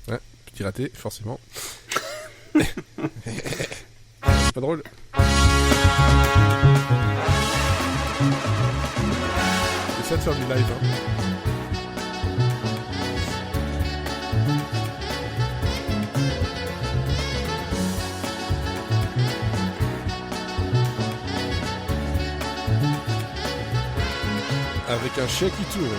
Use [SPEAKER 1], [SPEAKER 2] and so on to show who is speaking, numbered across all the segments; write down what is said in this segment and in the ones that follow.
[SPEAKER 1] Ouais, petit raté, forcément. C'est pas drôle. C'est ça de faire du live, hein. Avec un chien qui tourne.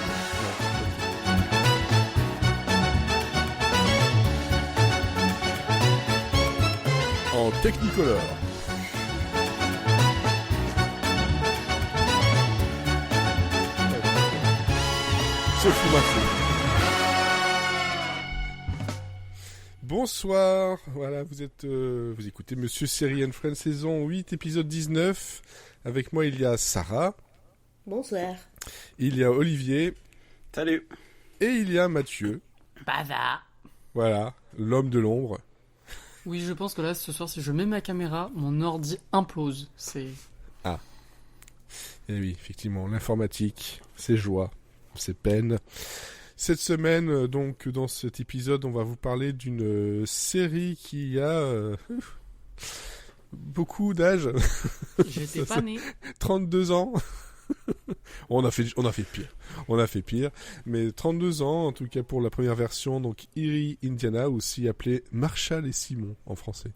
[SPEAKER 1] En Technicolor. C'est fou ma fou. Bonsoir, voilà, vous écoutez Monsieur Série and Friends saison 8, épisode 19. Avec moi, il y a Sarah.
[SPEAKER 2] Bonsoir.
[SPEAKER 1] Il y a Olivier.
[SPEAKER 3] Salut.
[SPEAKER 1] Et il y a Mathieu.
[SPEAKER 4] Bava.
[SPEAKER 1] Voilà, l'homme de l'ombre.
[SPEAKER 4] Oui, je pense que là, ce soir, si je mets ma caméra, mon ordi implose.
[SPEAKER 1] Ah. Et oui, effectivement, l'informatique, c'est joie, c'est peine. Cette semaine, donc, dans cet épisode, on va vous parler d'une série qui a beaucoup d'âge.
[SPEAKER 4] J'étais pas né.
[SPEAKER 1] 32 ans. On a fait pire, mais 32 ans en tout cas pour la première version, donc Erie, Indiana, aussi appelé Marshall et Simon en français.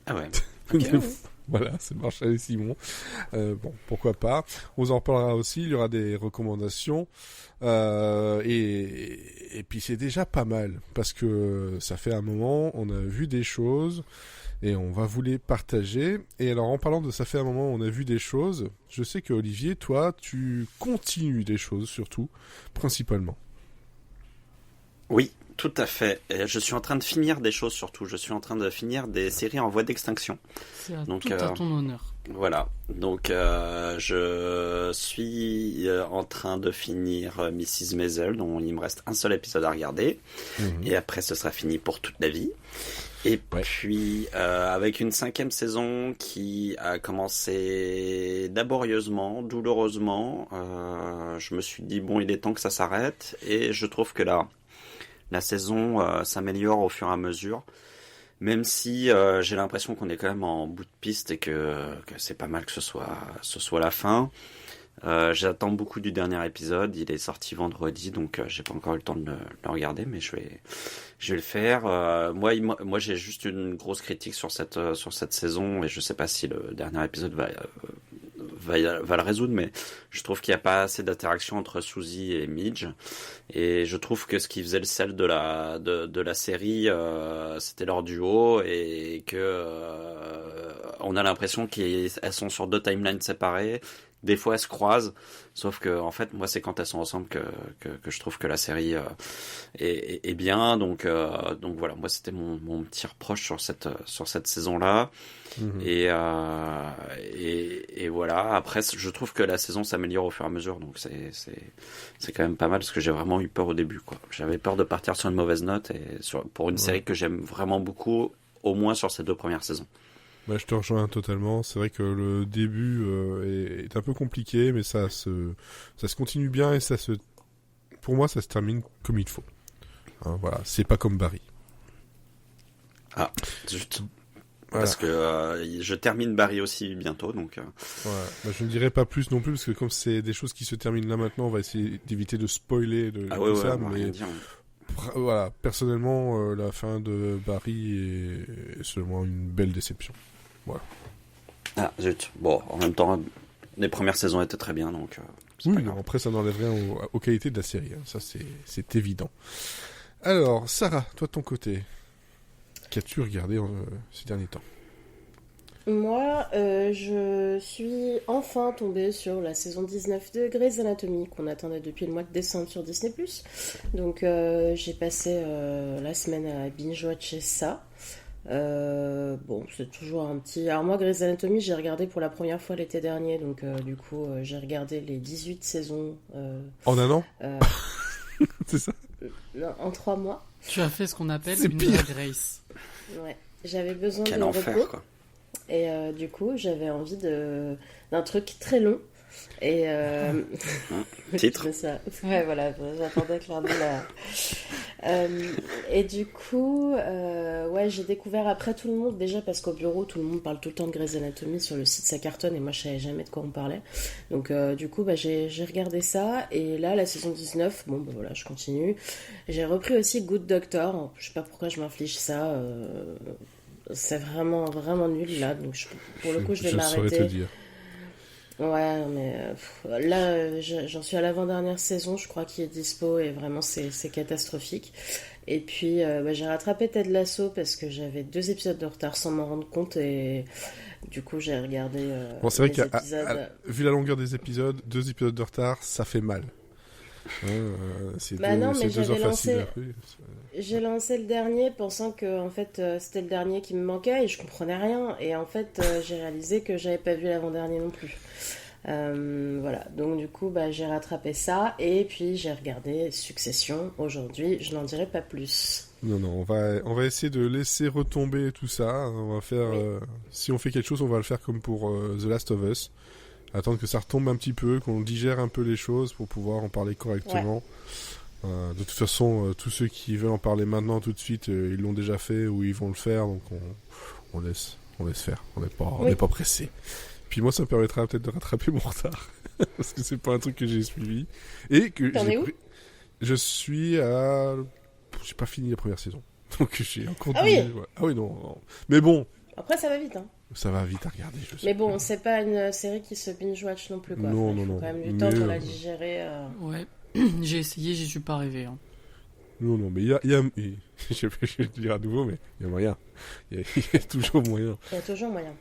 [SPEAKER 3] Ah ouais.
[SPEAKER 2] Okay.
[SPEAKER 1] Voilà, c'est Marshall et Simon. Bon, pourquoi pas. On en reparlera aussi. Il y aura des recommandations et puis c'est déjà pas mal parce que ça fait un moment, on a vu des choses. Et on va vous les partager. Et alors, en parlant de ça fait un moment, on a vu des choses. Je sais que Olivier, toi, tu continues des choses, surtout, principalement.
[SPEAKER 3] Oui, tout à fait. Et je suis en train de finir des choses, surtout. Je suis en train de finir des séries en voie d'extinction.
[SPEAKER 4] C'est tout à ton honneur.
[SPEAKER 3] Voilà. Donc, je suis en train de finir Mrs. Maisel, dont il me reste un seul épisode à regarder. Et après, ce sera fini pour toute la vie. Et puis, avec une 5e saison qui a commencé laborieusement, douloureusement, je me suis dit, bon, il est temps que ça s'arrête. Et je trouve que la saison s'améliore au fur et à mesure. Même si j'ai l'impression qu'on est quand même en bout de piste et que c'est pas mal que ce soit la fin. J'attends beaucoup du dernier épisode. Il est sorti vendredi, donc j'ai pas encore eu le temps de le regarder, mais je vais le faire. Moi, j'ai juste une grosse critique sur cette saison, et je sais pas si le dernier épisode va le résoudre, mais je trouve qu'il n'y a pas assez d'interaction entre Suzy et Midge, et je trouve que ce qui faisait le sel de la série, c'était leur duo, et que on a l'impression qu'elles sont sur 2 timelines séparées. Des fois, elles se croisent, sauf que, en fait, moi, c'est quand elles sont ensemble que je trouve que la série est bien. Donc voilà, moi, c'était mon petit reproche sur cette saison-là. Et voilà. Après, je trouve que la saison s'améliore au fur et à mesure, donc c'est quand même pas mal, parce que j'ai vraiment eu peur au début, quoi. J'avais peur de partir sur une mauvaise note, et pour une série que j'aime vraiment beaucoup, au moins sur ces 2 premières saisons.
[SPEAKER 1] Bah, je te rejoins totalement. C'est vrai que le début est un peu compliqué, mais ça se continue bien, et pour moi, ça se termine comme il faut. Hein, voilà, c'est pas comme Barry.
[SPEAKER 3] Ah, zut. Voilà. Parce que je termine Barry aussi bientôt, donc.
[SPEAKER 1] Ouais, bah, je ne dirai pas plus non plus, parce que comme c'est des choses qui se terminent là maintenant, on va essayer d'éviter de spoiler ça, mais voilà, personnellement, la fin de Barry est seulement une belle déception. Voilà.
[SPEAKER 3] Ah, zut. Bon, en même temps, les premières saisons étaient très bien, donc...
[SPEAKER 1] oui, non, après, ça n'enlève rien aux qualités de la série. Hein. Ça, c'est évident. Alors, Sarah, toi, de ton côté, qu'as-tu regardé ces derniers temps ?
[SPEAKER 2] Moi, je suis enfin tombée sur la saison 19 de Grey's Anatomy, qu'on attendait depuis le mois de décembre sur Disney+. Donc, j'ai passé la semaine à binge-watcher ça. Bon, c'est toujours un petit... Alors moi, Grey's Anatomy, j'ai regardé pour la première fois l'été dernier, donc du coup, j'ai regardé les 18 saisons...
[SPEAKER 1] En un an c'est ça?
[SPEAKER 2] En 3 mois.
[SPEAKER 4] Tu as fait ce qu'on appelle
[SPEAKER 1] c'est
[SPEAKER 4] une
[SPEAKER 1] pire.
[SPEAKER 4] Grace.
[SPEAKER 2] Ouais, j'avais besoin
[SPEAKER 3] Quel
[SPEAKER 2] de
[SPEAKER 3] enfer,
[SPEAKER 2] repos.
[SPEAKER 3] quoi.
[SPEAKER 2] Et du coup, j'avais envie d'un truc très long. Et
[SPEAKER 3] Titre.
[SPEAKER 2] ça. Ouais, voilà, j'attendais clairement là. Et du coup, ouais, j'ai découvert après tout le monde, déjà parce qu'au bureau, tout le monde parle tout le temps de Grey's Anatomy sur le site, ça cartonne, et moi je savais jamais de quoi on parlait. Donc du coup, bah, j'ai regardé ça, et là, la saison 19, bon, bah voilà, je continue. J'ai repris aussi Good Doctor, je sais pas pourquoi je m'inflige ça, c'est vraiment, vraiment nul là, donc pour le coup, je vais m'arrêter.
[SPEAKER 1] Je saurais te dire.
[SPEAKER 2] Ouais, mais là, j'en suis à l'avant-dernière saison, je crois qu'il est dispo et vraiment c'est catastrophique. Et puis bah, j'ai rattrapé Ted Lasso parce que j'avais 2 épisodes de retard sans m'en rendre compte et du coup j'ai regardé
[SPEAKER 1] Bon, c'est vrai
[SPEAKER 2] les
[SPEAKER 1] que
[SPEAKER 2] épisodes.
[SPEAKER 1] vu la longueur des épisodes, 2 épisodes de retard, ça fait mal. C'est
[SPEAKER 2] Bah non, mais
[SPEAKER 1] 2 heures
[SPEAKER 2] j'avais
[SPEAKER 1] faciles
[SPEAKER 2] lancé,
[SPEAKER 1] après.
[SPEAKER 2] j'ai lancé le dernier pensant que en fait c'était le dernier qui me manquait et je comprenais rien et en fait j'ai réalisé que j'avais pas vu l'avant-dernier non plus. Voilà, donc du coup bah, j'ai rattrapé ça et puis j'ai regardé Succession aujourd'hui, je n'en dirai pas plus.
[SPEAKER 1] Non, on va essayer de laisser retomber tout ça. On va faire,
[SPEAKER 2] Oui.
[SPEAKER 1] si on fait quelque chose, on va le faire comme pour The Last of Us. Attendre que ça retombe un petit peu, qu'on digère un peu les choses pour pouvoir en parler correctement. De toute façon, tous ceux qui veulent en parler maintenant tout de suite, ils l'ont déjà fait ou ils vont le faire, donc on laisse faire. On n'est pas pressé. Puis moi, ça me permettra peut-être de rattraper mon retard parce que c'est pas un truc que j'ai suivi et que
[SPEAKER 2] T'en es où?
[SPEAKER 1] je suis à, j'ai pas fini la première saison, donc j'ai encore.
[SPEAKER 2] Ah oui.
[SPEAKER 1] Ouais. Ah oui non. Mais bon,
[SPEAKER 2] Après ça va vite hein.
[SPEAKER 1] ça va vite à regarder. Je sais.
[SPEAKER 2] Mais bon, c'est pas une série qui se binge-watch non plus quoi.
[SPEAKER 1] Non,
[SPEAKER 2] Enfin, il faut
[SPEAKER 1] non.
[SPEAKER 2] quand même du temps
[SPEAKER 1] Mais,
[SPEAKER 2] pour la digérer.
[SPEAKER 4] Ouais, j'ai essayé, j'y suis pas arrivé. Hein.
[SPEAKER 1] Non, mais il y a je vais le dire à nouveau, mais il y a moyen. Il y a toujours moyen.
[SPEAKER 2] Il y a toujours moyen.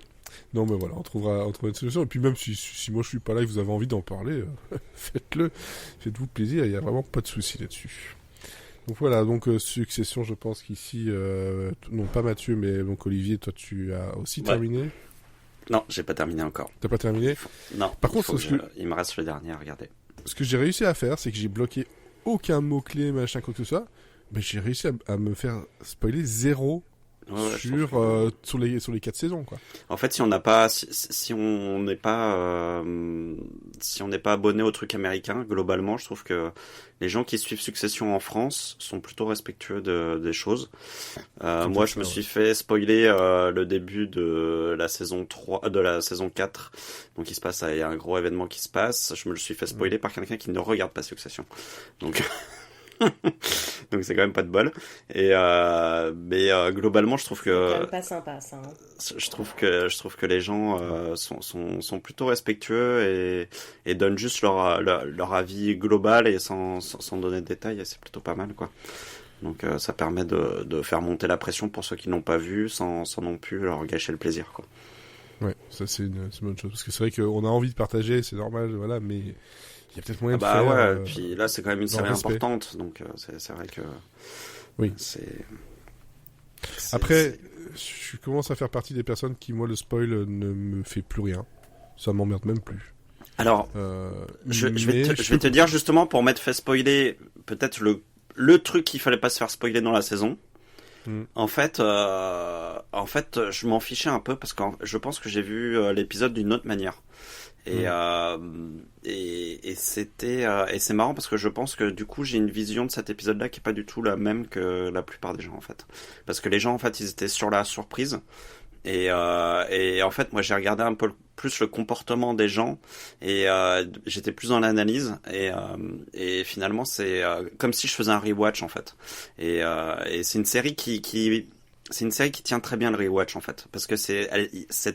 [SPEAKER 1] Non, mais voilà, on trouvera une solution. Et puis même si moi je suis pas là et que vous avez envie d'en parler, faites-le. Faites-vous plaisir, il y a vraiment pas de souci là-dessus. Donc voilà, donc Succession, je pense qu'ici, non pas Mathieu, mais donc Olivier, toi tu as aussi terminé.
[SPEAKER 3] Non, j'ai pas terminé encore.
[SPEAKER 1] T'as pas terminé?
[SPEAKER 3] Non.
[SPEAKER 1] Par contre,
[SPEAKER 3] il me reste le dernier à regarder.
[SPEAKER 1] Ce que j'ai réussi à faire, c'est que j'ai bloqué aucun mot-clé, machin, quoi que ce soit. Mais j'ai réussi à me faire spoiler 0 sur les 4 saisons, quoi.
[SPEAKER 3] En fait, si on n'a pas, si on n'est pas, si on n'est pas abonné au truc américain, globalement, je trouve que les gens qui suivent Succession en France sont plutôt respectueux des choses. Moi, je me suis fait spoiler le début de la saison 3, de la saison 4. Donc, il y a un gros événement qui se passe. Je me le suis fait spoiler par quelqu'un qui ne regarde pas Succession. Donc, donc c'est quand même pas de bol. Mais globalement, je trouve que
[SPEAKER 2] C'est quand même pas sympa ça. Hein.
[SPEAKER 3] je trouve que les gens sont plutôt respectueux et donnent juste leur avis global et sans donner de détails, et c'est plutôt pas mal quoi. Donc ça permet de faire monter la pression pour ceux qui n'ont pas vu sans non plus leur gâcher le plaisir quoi.
[SPEAKER 1] Ouais, ça c'est une bonne chose parce que c'est vrai qu'on a envie de partager, c'est normal, voilà, mais il y a peut-être moyen de faire.
[SPEAKER 3] Bah ouais, puis là c'est quand même une série
[SPEAKER 1] respect.
[SPEAKER 3] importante, donc c'est vrai que
[SPEAKER 1] oui. Après, je commence à faire partie des personnes qui, moi, le spoil ne me fait plus rien. Ça m'emmerde même plus.
[SPEAKER 3] Alors, je vais te dire justement, pour m'être fait spoiler, peut-être le truc qu'il fallait pas se faire spoiler dans la saison. En fait, je m'en fichais un peu parce que je pense que j'ai vu l'épisode d'une autre manière. Et c'est marrant parce que je pense que du coup j'ai une vision de cet épisode-là qui est pas du tout la même que la plupart des gens en fait. Parce que les gens en fait ils étaient sur la surprise et en fait moi j'ai regardé un peu plus le comportement des gens et j'étais plus dans l'analyse et finalement c'est comme si je faisais un rewatch en fait. Et c'est une série c'est une série qui tient très bien le rewatch en fait, parce que c'est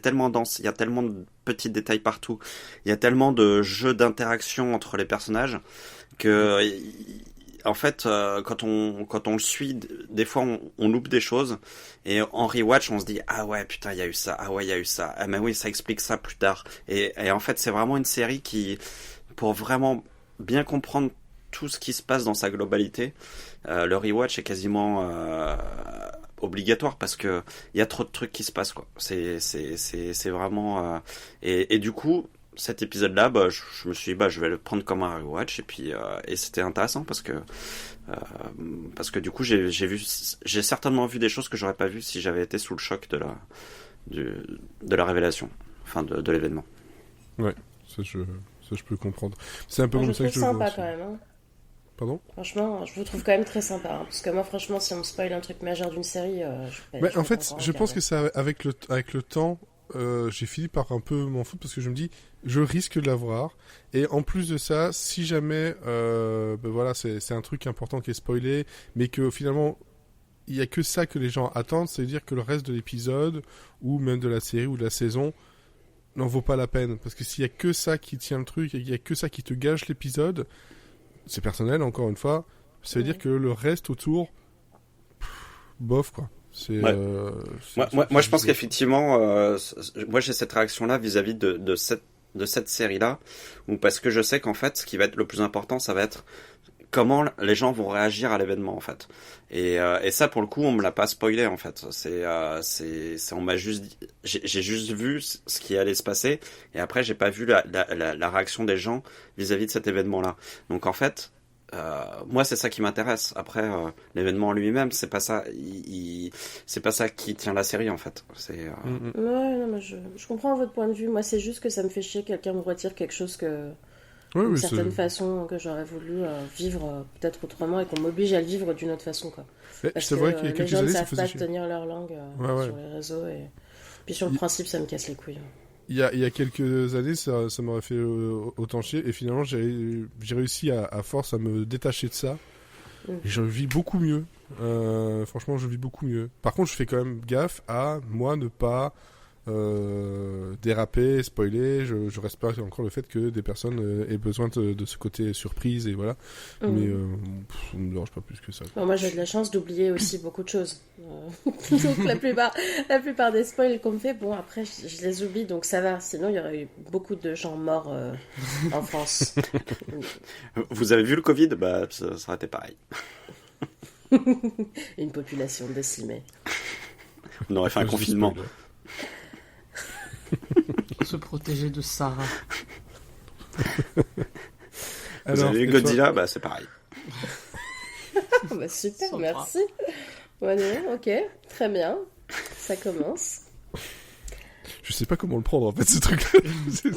[SPEAKER 3] tellement dense, il y a tellement de petits détails partout, il y a tellement de jeux d'interaction entre les personnages que en fait quand on le suit, des fois on loupe des choses et en rewatch on se dit ah ouais putain il y a eu ça, ah ouais il y a eu ça, ah mais oui ça explique ça plus tard et en fait c'est vraiment une série qui, pour vraiment bien comprendre tout ce qui se passe dans sa globalité, le rewatch est quasiment obligatoire parce que il y a trop de trucs qui se passent quoi. C'est vraiment et du coup cet épisode là je me suis dit je vais le prendre comme un rewatch et puis et c'était intéressant parce que du coup j'ai certainement vu des choses que j'aurais pas vues si j'avais été sous le choc de la révélation, enfin de l'événement.
[SPEAKER 1] Ouais, Ça, je peux comprendre. C'est un peu
[SPEAKER 2] Moi,
[SPEAKER 1] comme
[SPEAKER 2] je
[SPEAKER 1] ça que
[SPEAKER 2] trouve
[SPEAKER 1] je le vois
[SPEAKER 2] sympa
[SPEAKER 1] aussi.
[SPEAKER 2] quand même. Hein.
[SPEAKER 1] Pardon?
[SPEAKER 2] Franchement, je vous trouve quand même très sympa. Hein, parce que moi, franchement, si on me spoil un truc majeur d'une série,
[SPEAKER 1] En fait,
[SPEAKER 2] encore
[SPEAKER 1] je pense
[SPEAKER 2] regarder.
[SPEAKER 1] que ça, avec le temps, j'ai fini par un peu m'en foutre parce que je me dis, je risque de l'avoir. Et en plus de ça, si jamais, voilà, c'est un truc important qui est spoilé, mais que finalement, il y a que ça que les gens attendent, c'est-à-dire que le reste de l'épisode, ou même de la série ou de la saison, n'en vaut pas la peine. Parce que s'il y a que ça qui tient le truc, et qu'il y a que ça qui te gâche l'épisode, c'est personnel, encore une fois, ça veut dire que le reste autour, bof, quoi. C'est,
[SPEAKER 3] Ouais. Moi, je pense qu'effectivement, moi j'ai cette réaction-là vis-à-vis de cette série-là, ou parce que je sais qu'en fait, ce qui va être le plus important, ça va être comment les gens vont réagir à l'événement, en fait. Et ça, pour le coup, on me l'a pas spoilé, en fait. On m'a juste dit, j'ai juste vu ce qui allait se passer, et après, j'ai pas vu la réaction des gens vis-à-vis de cet événement-là. Donc, en fait, moi, c'est ça qui m'intéresse. Après, l'événement en lui-même, c'est pas ça. C'est pas ça qui tient la série, en fait.
[SPEAKER 2] Ouais, non, mais je comprends votre point de vue. Moi, c'est juste que ça me fait chier que quelqu'un me retire quelque chose que,
[SPEAKER 1] Ouais,
[SPEAKER 2] d'une
[SPEAKER 1] oui,
[SPEAKER 2] certaine façon, que j'aurais voulu vivre peut-être autrement et qu'on m'oblige à le vivre d'une autre façon, quoi. Parce
[SPEAKER 1] c'est vrai
[SPEAKER 2] que
[SPEAKER 1] qu'il y a
[SPEAKER 2] les
[SPEAKER 1] quelques
[SPEAKER 2] gens ne
[SPEAKER 1] années, ça
[SPEAKER 2] savent
[SPEAKER 1] faisait
[SPEAKER 2] pas
[SPEAKER 1] chier.
[SPEAKER 2] tenir leur langue
[SPEAKER 1] Ouais.
[SPEAKER 2] sur les réseaux. Et puis sur le principe, ça me casse les couilles.
[SPEAKER 1] Il y a quelques années, ça m'aurait fait autant chier, et finalement, j'ai réussi à force à me détacher de ça, et je vis beaucoup mieux. Franchement, je vis beaucoup mieux. Par contre, je fais quand même gaffe à, moi, ne pas déraper, spoiler. Je respecte encore le fait que des personnes aient besoin de ce côté surprise, et voilà. Mais ça me dérange pas plus que ça.
[SPEAKER 2] Bon, moi, j'ai de la chance d'oublier aussi beaucoup de choses. Donc, la plupart des spoils qu'on me fait, bon, après, je les oublie, donc ça va. Sinon, il y aurait eu beaucoup de gens morts en France.
[SPEAKER 3] Vous avez vu le Covid? Bah, ça aurait été pareil.
[SPEAKER 2] Une population décimée.
[SPEAKER 3] On aurait fait un
[SPEAKER 1] Je
[SPEAKER 3] confinement.
[SPEAKER 1] spoil.
[SPEAKER 4] Se protéger de Sarah.
[SPEAKER 3] Vous avez vu
[SPEAKER 1] et
[SPEAKER 3] Godzilla? Bah, c'est pareil.
[SPEAKER 2] Bah, super,
[SPEAKER 4] Sympa.
[SPEAKER 2] merci. Ouais, ok, très bien. Ça commence.
[SPEAKER 1] Je sais pas comment le prendre, en fait, ce truc.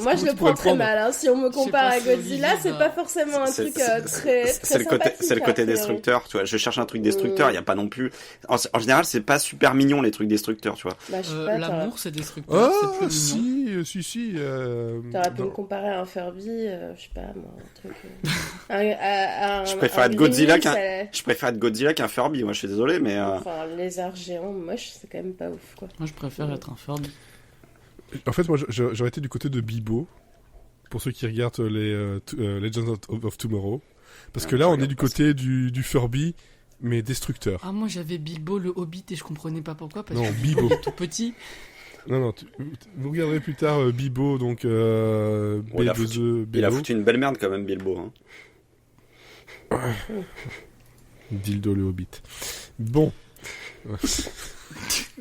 [SPEAKER 2] Moi, je le prends très mal. Hein. Si on me compare à
[SPEAKER 4] pas si
[SPEAKER 2] Godzilla,
[SPEAKER 4] Olivier
[SPEAKER 2] c'est
[SPEAKER 4] va-
[SPEAKER 2] pas forcément un truc très
[SPEAKER 3] c'est le côté,
[SPEAKER 2] sympathique,
[SPEAKER 3] c'est le côté
[SPEAKER 2] a priori.
[SPEAKER 3] destructeur, tu vois. Je cherche un truc destructeur, il y a pas non plus. En général, c'est pas super mignon les trucs destructeurs, tu vois.
[SPEAKER 2] Bah, je sais pas,
[SPEAKER 4] L'amour, c'est destructeur, c'est
[SPEAKER 1] Ah,
[SPEAKER 4] plus mignon.
[SPEAKER 1] si.
[SPEAKER 2] t'aurais pu
[SPEAKER 1] non.
[SPEAKER 2] me comparer à un Furby, je sais pas, moi, un truc...
[SPEAKER 3] Je préfère être Godzilla
[SPEAKER 2] qu'un...
[SPEAKER 3] Je préfère être Godzilla qu'un Furby, moi je suis désolé, mais
[SPEAKER 2] Enfin, un lézard géant moche, c'est quand même pas ouf, quoi.
[SPEAKER 4] Moi, je préfère être un Furby.
[SPEAKER 1] En fait, moi, j'aurais été du côté de Bibo, pour ceux qui regardent les Legends of Tomorrow. Parce que là, on est du côté du Furby, mais destructeur.
[SPEAKER 4] Ah, moi, j'avais Bilbo le Hobbit et je comprenais pas pourquoi. Parce
[SPEAKER 1] Non,
[SPEAKER 4] que
[SPEAKER 1] Bilbo.
[SPEAKER 4] il est tout petit.
[SPEAKER 1] Non, vous regarderez plus tard Bibo, donc
[SPEAKER 3] il a il a foutu une belle merde quand même, Bilbo. Hein.
[SPEAKER 1] Dildo le Hobbit. Bon.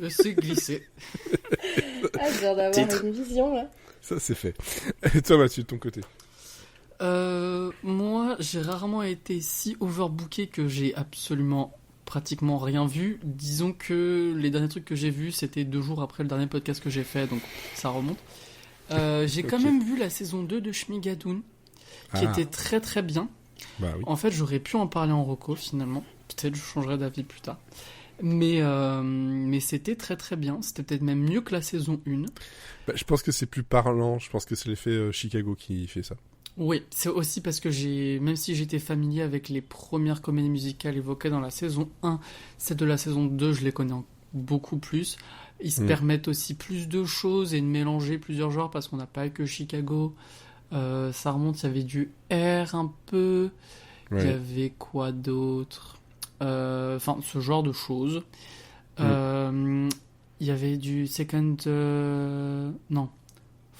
[SPEAKER 4] C'est glissé.
[SPEAKER 2] Ah, je viens d'avoir
[SPEAKER 3] Titre.
[SPEAKER 2] une vision, là.
[SPEAKER 1] Ça, c'est fait. Et toi, Mathieu, de ton côté?
[SPEAKER 4] Moi, j'ai rarement été si overbooké que j'ai absolument pratiquement rien vu. Disons que les derniers trucs que j'ai vus, c'était 2 jours après le dernier podcast que j'ai fait, donc ça remonte. J'ai quand
[SPEAKER 1] Ok.
[SPEAKER 4] même vu la saison 2 de Shmigadoon, qui
[SPEAKER 1] Ah.
[SPEAKER 4] était très très bien.
[SPEAKER 1] Bah oui.
[SPEAKER 4] En fait, j'aurais pu en parler en reco finalement. Peut-être je changerai d'avis plus tard. Mais c'était très très bien. C'était peut-être même mieux que la saison 1.
[SPEAKER 1] Bah, je pense que c'est plus parlant. Je pense que c'est l'effet Chicago qui fait ça.
[SPEAKER 4] Oui, c'est aussi parce que même si j'étais familier avec les premières comédies musicales évoquées dans la saison 1, celles de la saison 2, je les connais beaucoup plus. Ils se permettent aussi plus de choses et de mélanger plusieurs genres parce qu'on n'a pas que Chicago. Ça remonte, il y avait du R un peu. Il y
[SPEAKER 1] Ouais.
[SPEAKER 4] avait quoi d'autre? Enfin, ce genre de choses. Il y avait du Second... non.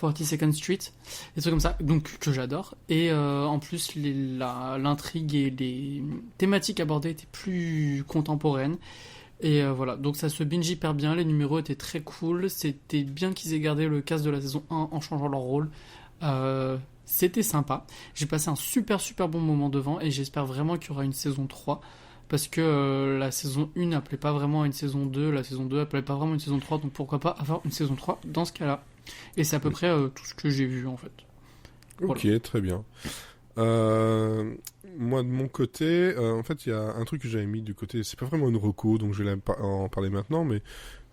[SPEAKER 4] 42nd Street, des trucs comme ça, donc que j'adore. Et en plus, l'intrigue et les thématiques abordées étaient plus contemporaines. Et voilà, donc ça se binge hyper bien, les numéros étaient très cool. C'était bien qu'ils aient gardé le cast de la saison 1 en changeant leur rôle. C'était sympa. J'ai passé un super bon moment devant et j'espère vraiment qu'il y aura une saison 3. Parce que la saison 1 n'appelait pas vraiment à une saison 2, la saison 2 n'appelait pas vraiment à une saison 3, donc pourquoi pas avoir une saison 3 dans ce cas-là. Et c'est à peu près tout ce que j'ai vu en fait.
[SPEAKER 1] Ok,
[SPEAKER 4] Voilà.
[SPEAKER 1] très bien. Moi, de mon côté, en fait, il y a un truc que j'avais mis du côté. C'est pas vraiment une reco, donc je vais en parler maintenant, mais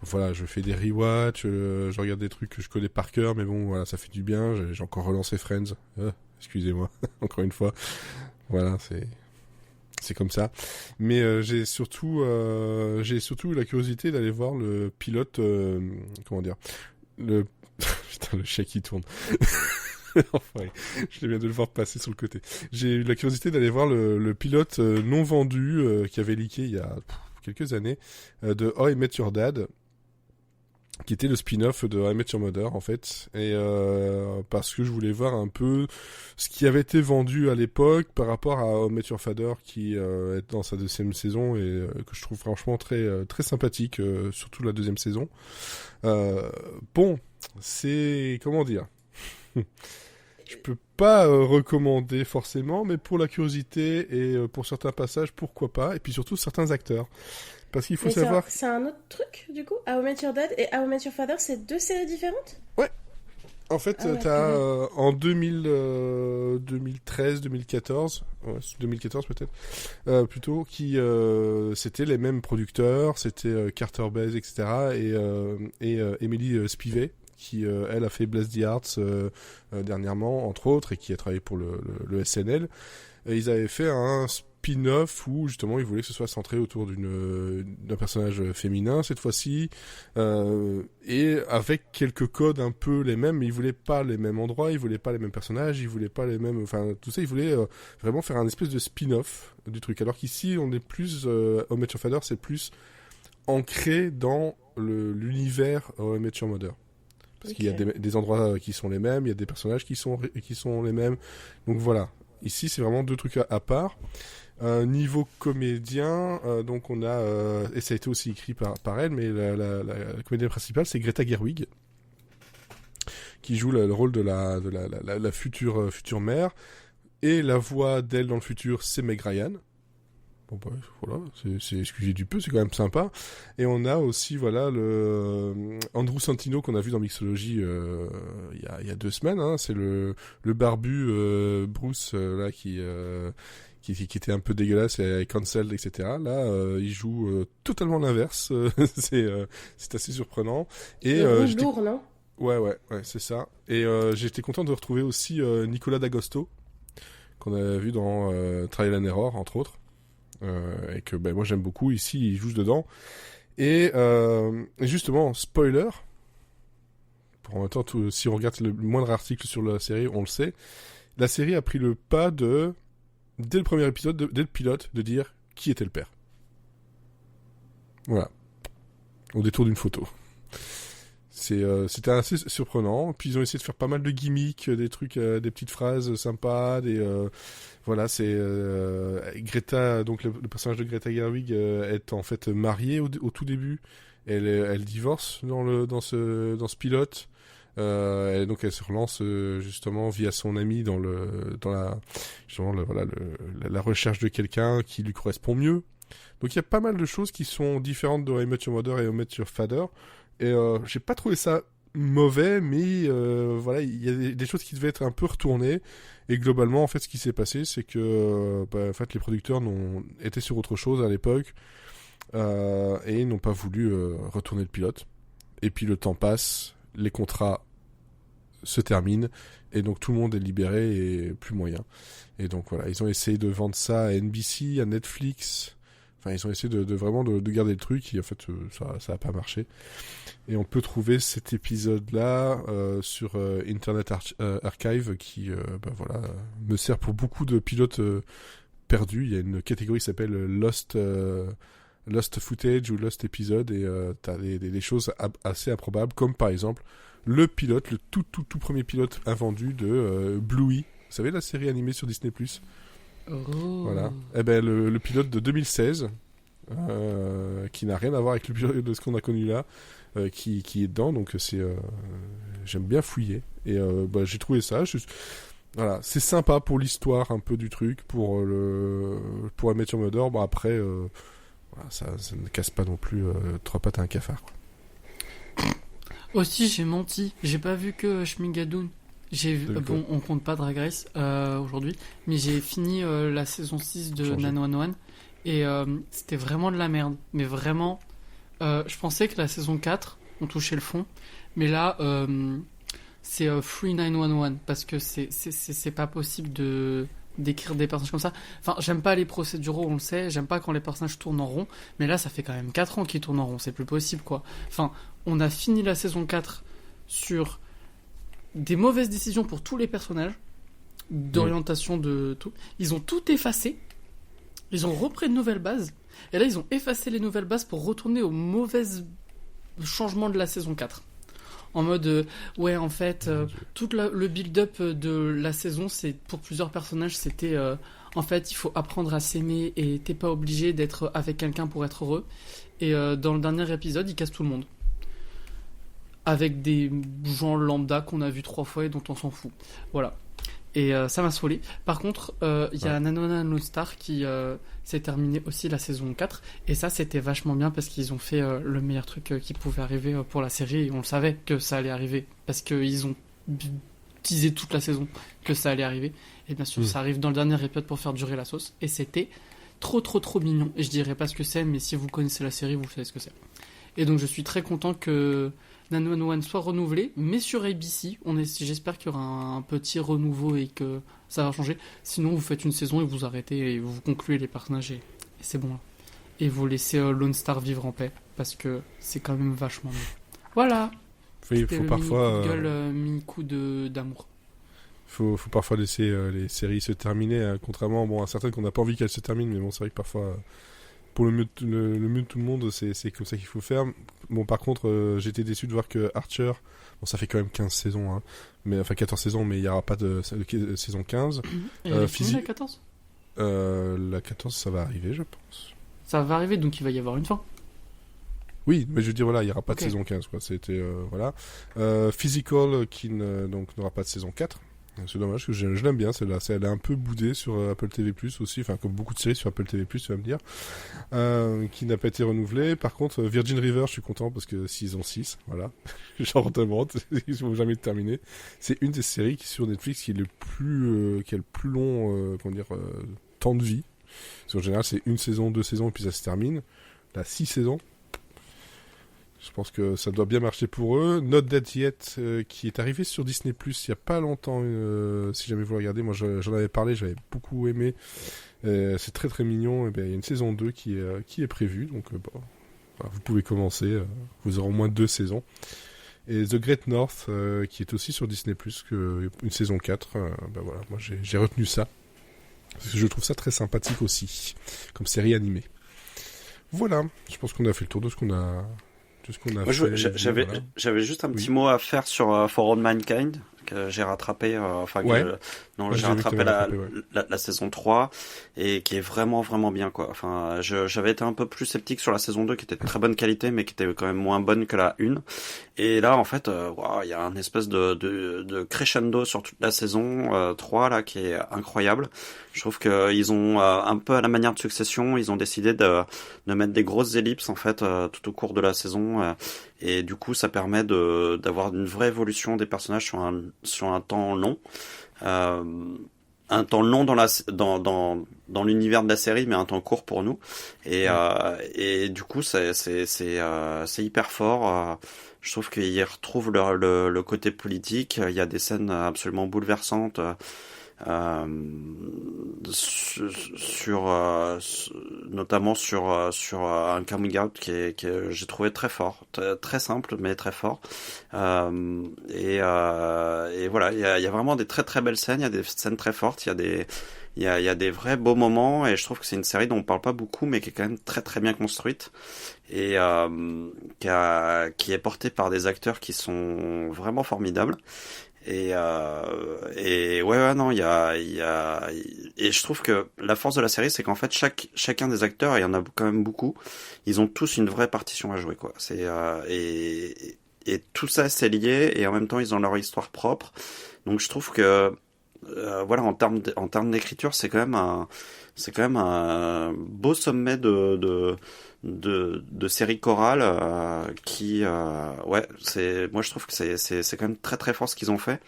[SPEAKER 1] voilà, je fais des rewatch, je regarde des trucs que je connais par cœur, mais bon, voilà, ça fait du bien. J'ai encore relancé Friends. Excusez-moi, encore une fois. Voilà, c'est comme ça. Mais j'ai surtout eu la curiosité d'aller voir le pilote. Comment dire, le putain, le chèque qui tourne. Enfin, je viens de le voir passer sur le côté. J'ai eu la curiosité d'aller voir le pilote non vendu qui avait leaké il y a quelques années de How I Met Your Dad, qui était le spin-off de How I Met Your Mother en fait, et parce que je voulais voir un peu ce qui avait été vendu à l'époque par rapport à How I Met Your Father qui est dans sa deuxième saison et que je trouve franchement très sympathique, surtout la deuxième saison. Bon, c'est comment dire. Je peux pas recommander forcément, mais pour la curiosité et pour certains passages, pourquoi pas. Et puis surtout certains acteurs. Parce qu'il faut savoir...
[SPEAKER 2] C'est un autre truc, du coup. How I Met Your Dad et How I Met Your Father, c'est deux séries différentes?
[SPEAKER 1] Ouais. En fait, t'as en 2013, 2014, 2014 peut-être, plutôt, qui c'était les mêmes producteurs, c'était Carter Base, etc. et Emily Spivey, qui elle a fait Bless the Arts dernièrement, entre autres, et qui a travaillé pour le SNL. Et ils avaient fait un spin-off où justement ils voulaient que ce soit centré autour d'un personnage féminin cette fois-ci, et avec quelques codes un peu les mêmes, mais ils voulaient pas les mêmes endroits, ils voulaient pas les mêmes personnages, ils voulaient pas les mêmes, enfin tout ça, ils voulaient vraiment faire un espèce de spin-off du truc. Alors qu'ici on est plus How I Met Your Father, c'est plus ancré dans l'univers How I Met Your Mother. Parce qu'il y a des endroits qui sont les mêmes, il y a des personnages qui sont les mêmes. Donc voilà. Ici, c'est vraiment deux trucs à part. Niveau comédien, donc on a... et ça a été aussi écrit par elle, mais la comédienne principale, c'est Greta Gerwig, qui joue le rôle de la future mère. Et la voix d'elle dans le futur, c'est Meg Ryan. Bon bah voilà, c'est excusez du peu, c'est quand même sympa. Et on a aussi voilà le Andrew Santino qu'on a vu dans Mixology il y a 2 semaines, hein, c'est le barbu Bruce là qui était un peu dégueulasse et cancelled, etc. Là il joue totalement l'inverse. C'est assez surprenant. Et
[SPEAKER 2] lourd, non?
[SPEAKER 1] Ouais, c'est ça. Et j'étais content de retrouver aussi Nicolas D'Agosto qu'on a vu dans Trial and Error entre autres. Et que moi j'aime beaucoup. Ici il joue dedans et justement spoiler, en même temps si on regarde le moindre article sur la série on le sait, la série a pris le pas dès le premier épisode, dès le pilote, de dire qui était le père, voilà, au détour d'une photo. C'était assez surprenant. Puis ils ont essayé de faire pas mal de gimmicks, des trucs, des petites phrases sympas, voilà, c'est Greta, donc le personnage de Greta Gerwig est en fait mariée au tout début. Elle divorce dans ce pilote. Et donc elle se relance justement via son ami dans la recherche de quelqu'un qui lui correspond mieux. Donc il y a pas mal de choses qui sont différentes de How I Met Your Mother et How I Met Your Father. Et j'ai pas trouvé ça mauvais, mais voilà, il y a des choses qui devaient être un peu retournées. Et globalement, en fait, ce qui s'est passé, c'est que en fait, les producteurs étaient sur autre chose à l'époque et n'ont pas voulu retourner le pilote. Et puis le temps passe, les contrats se terminent, et donc tout le monde est libéré et plus moyen. Et donc voilà, ils ont essayé de vendre ça à NBC, à Netflix. Enfin, ils ont essayé de vraiment de garder le truc, et en fait, ça a pas marché. Et on peut trouver cet épisode-là sur Internet Archive, qui voilà, me sert pour beaucoup de pilotes perdus. Il y a une catégorie qui s'appelle Lost Footage ou Lost Episode, et t'as des choses assez improbables, comme par exemple le pilote, le tout premier pilote invendu de Bluey. Vous savez, la série animée sur Disney+.
[SPEAKER 4] Oh.
[SPEAKER 1] Voilà. Eh ben le pilote de 2016, qui n'a rien à voir avec le pilote de ce qu'on a connu là, qui est dedans. Donc j'aime bien fouiller. Et j'ai trouvé ça. Voilà, c'est sympa pour l'histoire un peu du truc, pour How I Met Your Mother. Bon après, voilà, ça ne casse pas non plus 3 pattes à un cafard, quoi.
[SPEAKER 4] Aussi, j'ai menti. J'ai pas vu que Shmigadoon. Bon, on compte pas Drag Race aujourd'hui, mais j'ai fini la saison 6 de 911 et c'était vraiment de la merde. Mais vraiment, je pensais que la saison 4, on touchait le fond, mais là, c'est Free 911 parce que c'est pas possible d'écrire des personnages comme ça. Enfin, j'aime pas les procéduraux, on le sait, j'aime pas quand les personnages tournent en rond, mais là, ça fait quand même 4 ans qu'ils tournent en rond, c'est plus possible, quoi. Enfin, on a fini la saison 4 sur des mauvaises décisions pour tous les personnages, d'orientation de tout. Ils ont tout effacé, ils ont repris de nouvelles bases, et là, ils ont effacé les nouvelles bases pour retourner aux mauvais changements de la saison 4. En mode, ouais, en fait, tout le build-up de la saison, c'est pour plusieurs personnages, c'était, en fait, il faut apprendre à s'aimer et t'es pas obligé d'être avec quelqu'un pour être heureux. Et dans le dernier épisode, ils cassent tout le monde. Avec des gens lambda qu'on a vu 3 fois et dont on s'en fout. Voilà. Et ça m'a saoulé. Par contre, il y a Nanona No Star qui s'est terminé aussi la saison 4. Et ça, c'était vachement bien parce qu'ils ont fait le meilleur truc qui pouvait arriver pour la série. Et on le savait que ça allait arriver. Parce qu'ils ont teasé toute la saison que ça allait arriver. Et bien sûr, ça arrive dans le dernier épisode pour faire durer la sauce. Et c'était trop mignon. Et je dirais pas ce que c'est, mais si vous connaissez la série, vous savez ce que c'est. Et donc, je suis très content que 911 soit renouvelé, mais sur ABC, j'espère qu'il y aura un petit renouveau et que ça va changer. Sinon, vous faites une saison et vous arrêtez et vous concluez les personnages et c'est bon là. Et vous laissez Lone Star vivre en paix parce que c'est quand même vachement mieux. Voilà.
[SPEAKER 1] Il faut parfois
[SPEAKER 4] mini coup d'amour.
[SPEAKER 1] Faut parfois laisser les séries se terminer, contrairement à certaines qu'on n'a pas envie qu'elles se terminent, mais bon, c'est vrai que parfois. Pour le mieux de tout le monde, c'est comme ça qu'il faut faire. Bon, par contre, j'étais déçu de voir que Archer, bon, ça fait quand même 15 saisons, hein, enfin 14 saisons, mais il n'y aura pas de saison 15.
[SPEAKER 4] Et elle est finie, la 14
[SPEAKER 1] La 14, ça va arriver, je pense.
[SPEAKER 4] Ça va arriver, donc il va y avoir une fin.
[SPEAKER 1] Oui, mais je veux dire, voilà, il n'y aura pas de saison 15, quoi. C'était, voilà. Physical, qui n'aura pas de saison 4. C'est dommage, que je l'aime bien celle-là. Elle est un peu boudée sur Apple TV+, aussi, enfin comme beaucoup de séries sur Apple TV+, tu vas me dire, qui n'a pas été renouvelée. Par contre, Virgin River, je suis content parce que saison 6, voilà, genre demande, ils vont jamais le terminer. C'est une des séries qui sur Netflix qui a le plus long, temps de vie. Parce qu'en général, c'est 1 saison, 2 saisons, et puis ça se termine. Là, 6 saisons. Je pense que ça doit bien marcher pour eux. Not Dead Yet, qui est arrivé sur Disney+, il n'y a pas longtemps, si jamais vous le regardez. Moi, j'en avais parlé, j'avais beaucoup aimé. C'est très mignon. Il y a une saison 2 qui est prévue. Donc, vous pouvez commencer. Vous aurez au moins 2 saisons. Et The Great North, qui est aussi sur Disney+, une saison 4. Voilà, moi, j'ai retenu ça. Parce que je trouve ça très sympathique aussi, comme série animée. Voilà, je pense qu'on a fait le tour de ce qu'on a...
[SPEAKER 3] Moi, j'avais juste un petit mot à faire sur For All Mankind que j'ai rattrapé j'ai rattrapé la saison 3 et qui est vraiment bien quoi. Enfin, j'avais été un peu plus sceptique sur la saison 2 qui était de très bonne qualité mais qui était quand même moins bonne que la 1. Et là en fait il y a un espèce de crescendo sur toute la saison 3 là qui est incroyable. Je trouve que ils ont un peu à la manière de Succession, ils ont décidé de mettre des grosses ellipses en fait tout au cours de la saison et du coup ça permet d'avoir une vraie évolution des personnages sur un temps long. Un temps long dans l'univers de la série, mais un temps court pour nous. Et du coup, c'est hyper fort. Je trouve qu'ils retrouvent le côté politique. Il y a des scènes absolument bouleversantes. Notamment sur un coming out que j'ai trouvé très fort, très simple mais très fort. Et voilà, il y a vraiment des très belles scènes, il y a des scènes très fortes, il y a des vrais beaux moments et je trouve que c'est une série dont on parle pas beaucoup mais qui est quand même très bien construite et qui est portée par des acteurs qui sont vraiment formidables. Et non, il y a et je trouve que la force de la série c'est qu'en fait chacun des acteurs, et il y en a quand même beaucoup, ils ont tous une vraie partition à jouer quoi. C'est et tout ça c'est lié et en même temps ils ont leur histoire propre. Donc je trouve que voilà, en termes d'écriture, c'est quand même un beau sommet de série chorale moi je trouve que c'est quand même très fort ce qu'ils ont fait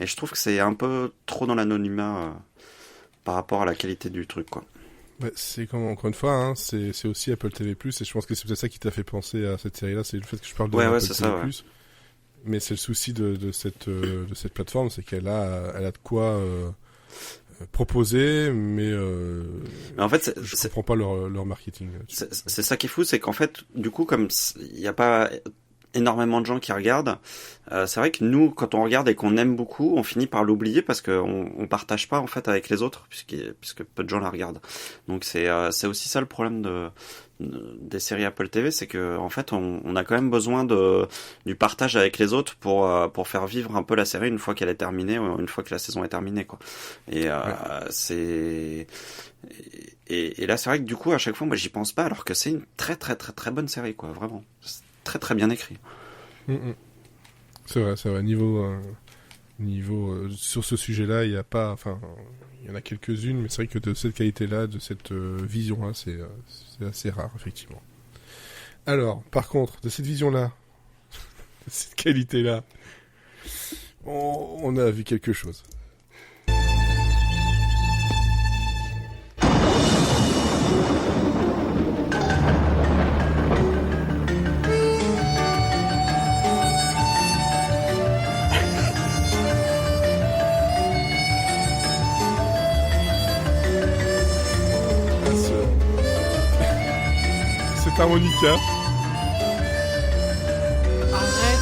[SPEAKER 3] Et je trouve que c'est un peu trop dans l'anonymat par rapport à la qualité du truc, quoi.
[SPEAKER 1] C'est comme, encore une fois, hein, c'est aussi Apple TV+, et je pense que c'est peut-être ça qui t'a fait penser à cette série-là, c'est le fait que je parle de Apple TV+. Ça, ouais. Mais c'est le souci de cette plateforme, c'est qu'elle a de quoi proposer, mais
[SPEAKER 3] en fait,
[SPEAKER 1] je comprends pas leur marketing.
[SPEAKER 3] C'est ça qui est fou, c'est qu'en fait, du coup, comme il n'y a pas énormément de gens qui regardent, c'est vrai que nous, quand on regarde et qu'on aime beaucoup, on finit par l'oublier parce qu'on partage pas en fait avec les autres, puisque peu de gens la regardent. Donc c'est aussi ça le problème des séries Apple TV, c'est que en fait on a quand même besoin du partage avec les autres pour faire vivre un peu la série une fois qu'elle est terminée, ou une fois que la saison est terminée, quoi. Et c'est et là c'est vrai que du coup à chaque fois moi j'y pense pas, alors que c'est une très très très très bonne série, quoi, vraiment. C'est très très bien écrit.
[SPEAKER 1] C'est vrai. Niveau sur ce sujet-là, il y a pas, enfin, il y en a quelques-unes, mais c'est vrai que de cette qualité-là, de cette vision-là, c'est assez rare, effectivement. Alors, par contre, de cette vision-là, de cette qualité-là, on a vu quelque chose. Harmonica.
[SPEAKER 4] Arrête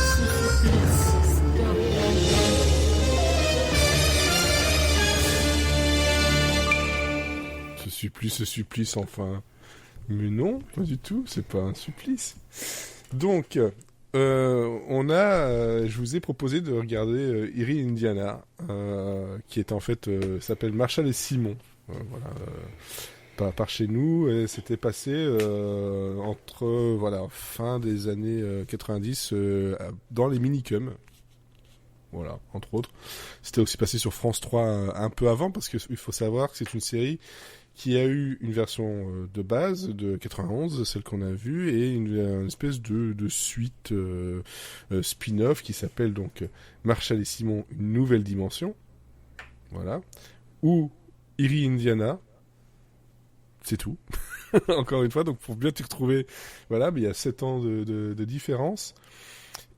[SPEAKER 4] ce supplice.
[SPEAKER 1] Ce supplice, enfin. Mais non, pas du tout, c'est pas un supplice. Donc, je vous ai proposé de regarder Erie Indiana, qui est en fait, s'appelle Marshall et Simon. Voilà. Par chez nous, et c'était passé entre fin des années 90 dans les minicums. Voilà, entre autres. C'était aussi passé sur France 3 un peu avant, parce qu'il faut savoir que c'est une série qui a eu une version de base de 91, celle qu'on a vue, et une espèce de suite spin-off qui s'appelle donc Marshall et Simon, une nouvelle dimension. Voilà. Ou Erie Indiana. C'est tout. Encore une fois, donc pour bien t'y retrouver, voilà, mais il y a 7 ans de différence.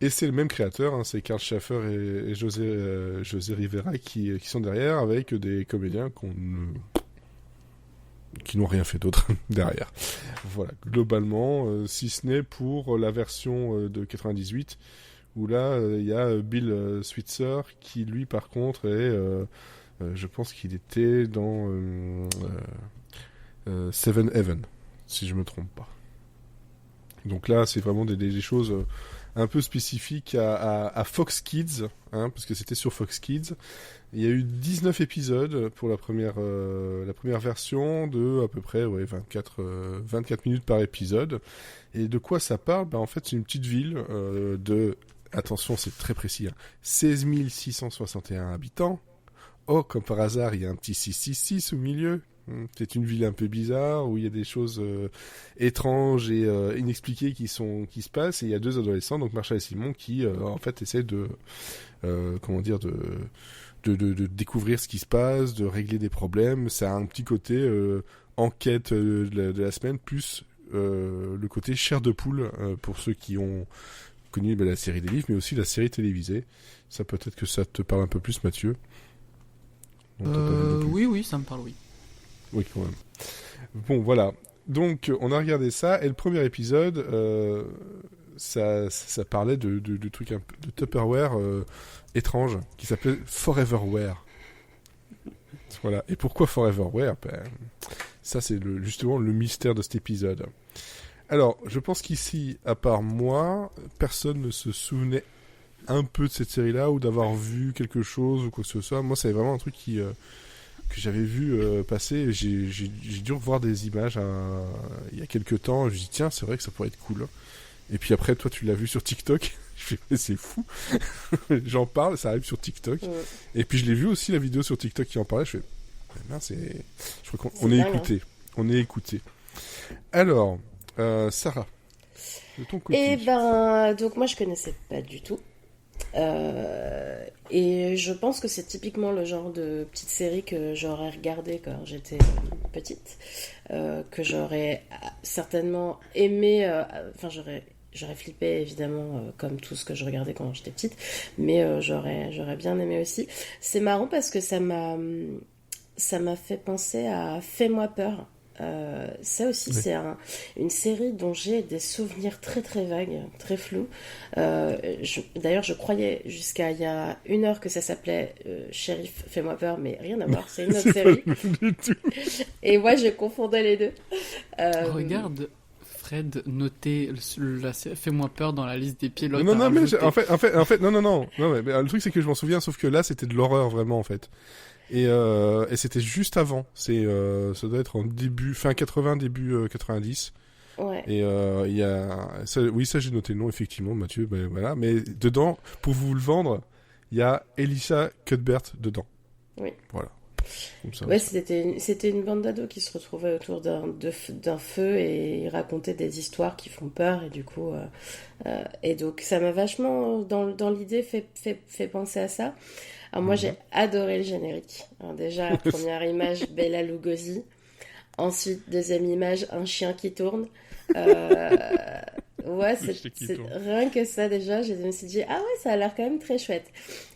[SPEAKER 1] Et c'est le même créateur, hein, c'est Karl Schaffer et José Rivera qui sont derrière, avec des comédiens qui n'ont rien fait d'autre derrière. Voilà, globalement, si ce n'est pour la version de 98, où là, il y a Bill Switzer, qui lui, par contre, je pense qu'il était dans Seven Heaven, si je me trompe pas. Donc là, c'est vraiment des choses un peu spécifiques à Fox Kids, hein, parce que c'était sur Fox Kids. Il y a eu 19 épisodes pour la première version, de à peu près 24 minutes par épisode. Et de quoi ça parle ? En fait, c'est une petite ville de... Attention, c'est très précis, hein, 16 661 habitants. Oh, comme par hasard, il y a un petit 666 au milieu. C'est une ville un peu bizarre où il y a des choses étranges et inexpliquées qui se passent, et il y a 2 adolescents, donc Marshall et Simon, qui en fait essaient de découvrir ce qui se passe, de régler des problèmes. Ça a un petit côté enquête de la semaine, plus le côté chair de poule pour ceux qui ont connu la série des livres, mais aussi la série télévisée. Ça, peut-être que ça te parle un peu plus, Mathieu.
[SPEAKER 4] Oui, ça me parle, oui.
[SPEAKER 1] Oui, quand même. Bon, voilà. Donc, on a regardé ça, et le premier épisode, ça parlait de trucs un peu de Tupperware étrange, qui s'appelait Foreverware. Voilà. Et pourquoi Foreverware ? Ça, c'est justement le mystère de cet épisode. Alors, je pense qu'ici, à part moi, personne ne se souvenait un peu de cette série-là, ou d'avoir vu quelque chose, ou quoi que ce soit. Moi, c'est vraiment un truc que j'avais vu passer. J'ai dû revoir des images il y a quelques temps. Je me dis, tiens, c'est vrai que ça pourrait être cool. Et puis après, toi, tu l'as vu sur TikTok. Je fais, mais c'est fou. J'en parle, ça arrive sur TikTok. Ouais. Et puis je l'ai vu aussi, la vidéo sur TikTok qui en parlait. Je fais, je crois qu'on est écouté. Hein. On est écouté. Alors, Sarah, de ton côté.
[SPEAKER 2] Donc moi, je connaissais pas du tout. Et je pense que c'est typiquement le genre de petite série que j'aurais regardé quand j'étais petite, que j'aurais certainement aimé, enfin j'aurais flippé évidemment comme tout ce que je regardais quand j'étais petite, mais j'aurais bien aimé aussi. C'est marrant parce que ça m'a fait penser à Fais-moi peur. Ça aussi, oui. C'est une série dont j'ai des souvenirs très très vagues, très flous. D'ailleurs, je croyais jusqu'à il y a 1 heure que ça s'appelait Shérif, Fais-moi peur, mais rien à voir, c'est une autre série. Et moi, je confondais les deux.
[SPEAKER 4] Regarde, Fred, noter Fais-moi peur dans la liste des pilotes.
[SPEAKER 1] Non, mais en fait, non, mais le truc c'est que je m'en souviens, sauf que là, c'était de l'horreur vraiment en fait. Et c'était juste avant. Ça doit être en fin 80, début 90.
[SPEAKER 2] Ouais.
[SPEAKER 1] Et il y a ça j'ai noté le nom effectivement, Mathieu. Ben voilà. Mais dedans, pour vous le vendre, il y a Elisha Cuthbert dedans.
[SPEAKER 2] Oui.
[SPEAKER 1] Voilà. Comme ça,
[SPEAKER 2] ouais, c'était une bande d'ados qui se retrouvait autour d'un feu et racontait des histoires qui font peur et du coup et donc ça m'a vachement dans l'idée fait penser à ça. Alors moi j'ai adoré le générique. Alors déjà première image Bela Lugosi, ensuite deuxième image un chien qui tourne. Ouais, c'est rien que ça déjà, je me suis dit ah ouais, ça a l'air quand même très chouette.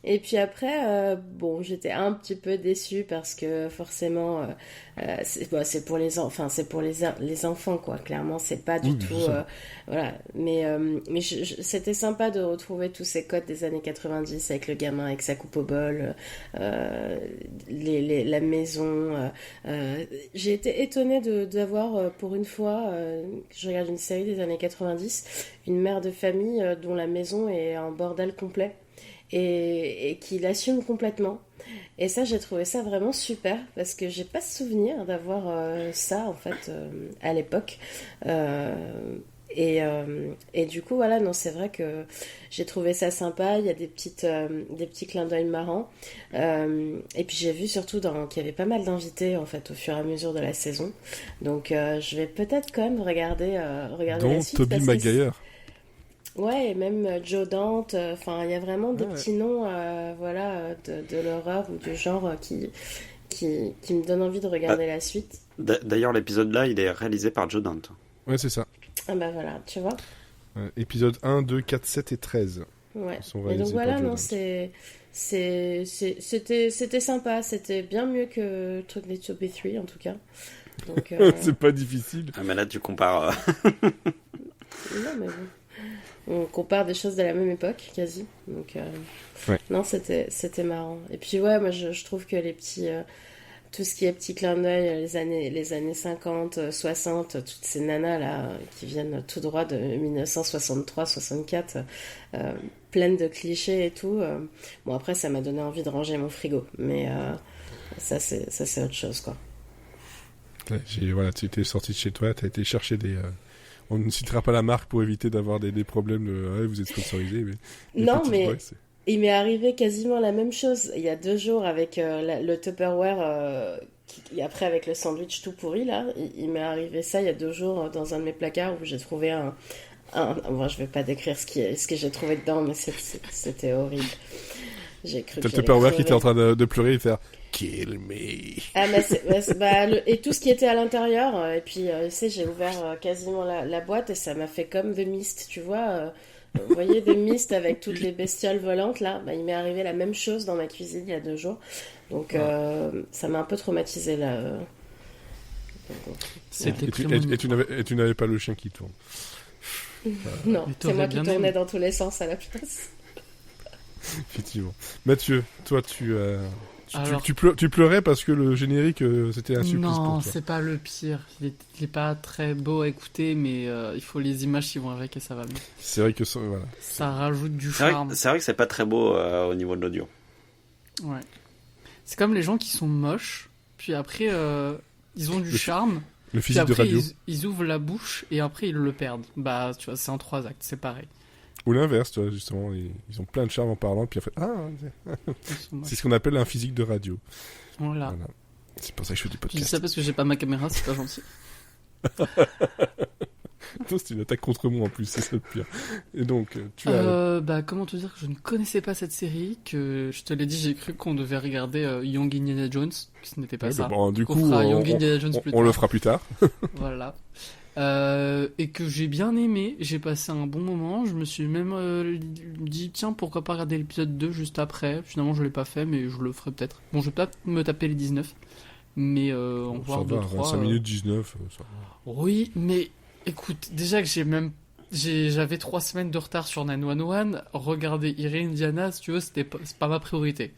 [SPEAKER 2] Et puis après bon, j'étais un petit peu déçue parce que forcément c'est pour les enfants, c'est pour les enfants quoi, clairement, c'est pas du tout voilà, mais c'était sympa de retrouver tous ces codes des années 90 avec le gamin avec sa coupe au bol, la maison, j'ai été étonnée d'avoir pour une fois je regarde une série des années 90, une mère de famille dont la maison est un bordel complet et qui l'assume complètement. Et ça, j'ai trouvé ça vraiment super parce que j'ai pas souvenir d'avoir ça en fait à l'époque. Et du coup, voilà, non, c'est vrai que j'ai trouvé ça sympa. Il y a des petits clins d'œil marrants. Et puis j'ai vu surtout qu'il y avait pas mal d'invités en fait au fur et à mesure de la saison. Donc je vais peut-être quand même regarder la suite.
[SPEAKER 1] Dont Tobey Maguire.
[SPEAKER 2] Ouais, et même Joe Dante. Enfin, il y a vraiment des petits noms, voilà, de l'horreur ou du genre qui me donnent envie de regarder la suite.
[SPEAKER 3] D'ailleurs, l'épisode là, il est réalisé par Joe Dante.
[SPEAKER 1] Ouais, c'est ça.
[SPEAKER 2] Ah bah voilà, tu vois.
[SPEAKER 1] Épisode 1, 2, 4, 7 et 13.
[SPEAKER 2] Ouais. Et donc voilà, non, c'était sympa. C'était bien mieux que le truc des Toby 3 en tout cas. Donc,
[SPEAKER 1] c'est pas difficile.
[SPEAKER 3] Ah, mais là, tu compares.
[SPEAKER 2] Non, mais bon. On compare des choses de la même époque, quasi. Donc,
[SPEAKER 1] ouais.
[SPEAKER 2] Non, c'était marrant. Et puis, ouais, moi, je trouve que les petits... tout ce qui est petit clin d'œil, les années 50, 60, toutes ces nanas là qui viennent tout droit de 1963-64, pleines de clichés et tout. Bon, après, ça m'a donné envie de ranger mon frigo, mais ça c'est autre chose, quoi.
[SPEAKER 1] Ouais, voilà, tu étais sorti de chez toi, tu as été chercher des... On ne citera pas la marque pour éviter d'avoir des problèmes de vous êtes sponsorisé. Mais
[SPEAKER 2] non, mais... Il m'est arrivé quasiment la même chose il y a 2 jours avec le Tupperware, après avec le sandwich tout pourri là. Il m'est arrivé ça il y a 2 jours dans un de mes placards où j'ai trouvé bon, je vais pas décrire ce que j'ai trouvé dedans, mais c'était horrible. J'ai cru
[SPEAKER 1] que le Tupperware qui était en train de pleurer et faire Kill me.
[SPEAKER 2] Ah et tout ce qui était à l'intérieur. Et puis tu sais, j'ai ouvert quasiment la boîte et ça m'a fait comme The Mist, tu vois. Vous voyez The Mist avec toutes les bestioles volantes là, il m'est arrivé la même chose dans ma cuisine il y a 2 jours. Donc ça m'a un peu traumatisé là.
[SPEAKER 1] Et tu n'avais pas le chien qui tourne.
[SPEAKER 2] Non, c'est moi qui tournais dans tous les sens à la place.
[SPEAKER 1] Effectivement. Mathieu, toi tu pleurais parce que le générique c'était un supplice pour toi.
[SPEAKER 4] Non, c'est pas le pire. Il est pas très beau à écouter, mais il faut les images qui vont avec et ça va bien.
[SPEAKER 1] C'est vrai que voilà.
[SPEAKER 4] Ça rajoute du charme.
[SPEAKER 3] C'est vrai que c'est pas très beau au niveau de l'audio.
[SPEAKER 4] Ouais. C'est comme les gens qui sont moches, puis après ils ont du charme.
[SPEAKER 1] Le physique de radio.
[SPEAKER 4] Ils ouvrent la bouche et après ils le perdent. Bah, tu vois, c'est en 3 actes, c'est pareil.
[SPEAKER 1] Ou l'inverse, tu vois, justement, ils ont plein de charme en parlant, puis après, c'est ce qu'on appelle un physique de radio.
[SPEAKER 4] Voilà.
[SPEAKER 1] C'est pour ça que je fais du podcast.
[SPEAKER 4] Je dis ça parce que j'ai pas ma caméra, c'est pas gentil.
[SPEAKER 1] Non, c'est une attaque contre moi en plus, c'est ça le pire. Et donc, tu as...
[SPEAKER 4] Comment te dire que je ne connaissais pas cette série, que je te l'ai dit, j'ai cru qu'on devait regarder Young Indiana Jones, ce n'était pas ça.
[SPEAKER 1] Bon, du
[SPEAKER 4] On
[SPEAKER 1] coup,
[SPEAKER 4] fera Young Indiana Jones plus
[SPEAKER 1] on le
[SPEAKER 4] tard.
[SPEAKER 1] fera plus tard.
[SPEAKER 4] Voilà. Et que j'ai bien aimé, j'ai passé un bon moment, je me suis même dit tiens pourquoi pas regarder l'épisode 2 juste après, finalement je l'ai pas fait mais je le ferai peut-être. Bon je vais peut-être me taper les 19, mais en voir 2, 3...
[SPEAKER 1] 25 minutes 19, ça va.
[SPEAKER 4] Oui mais écoute, déjà que j'avais 3 semaines de retard sur 911, regarder Irene Indiana si tu veux c'est pas ma priorité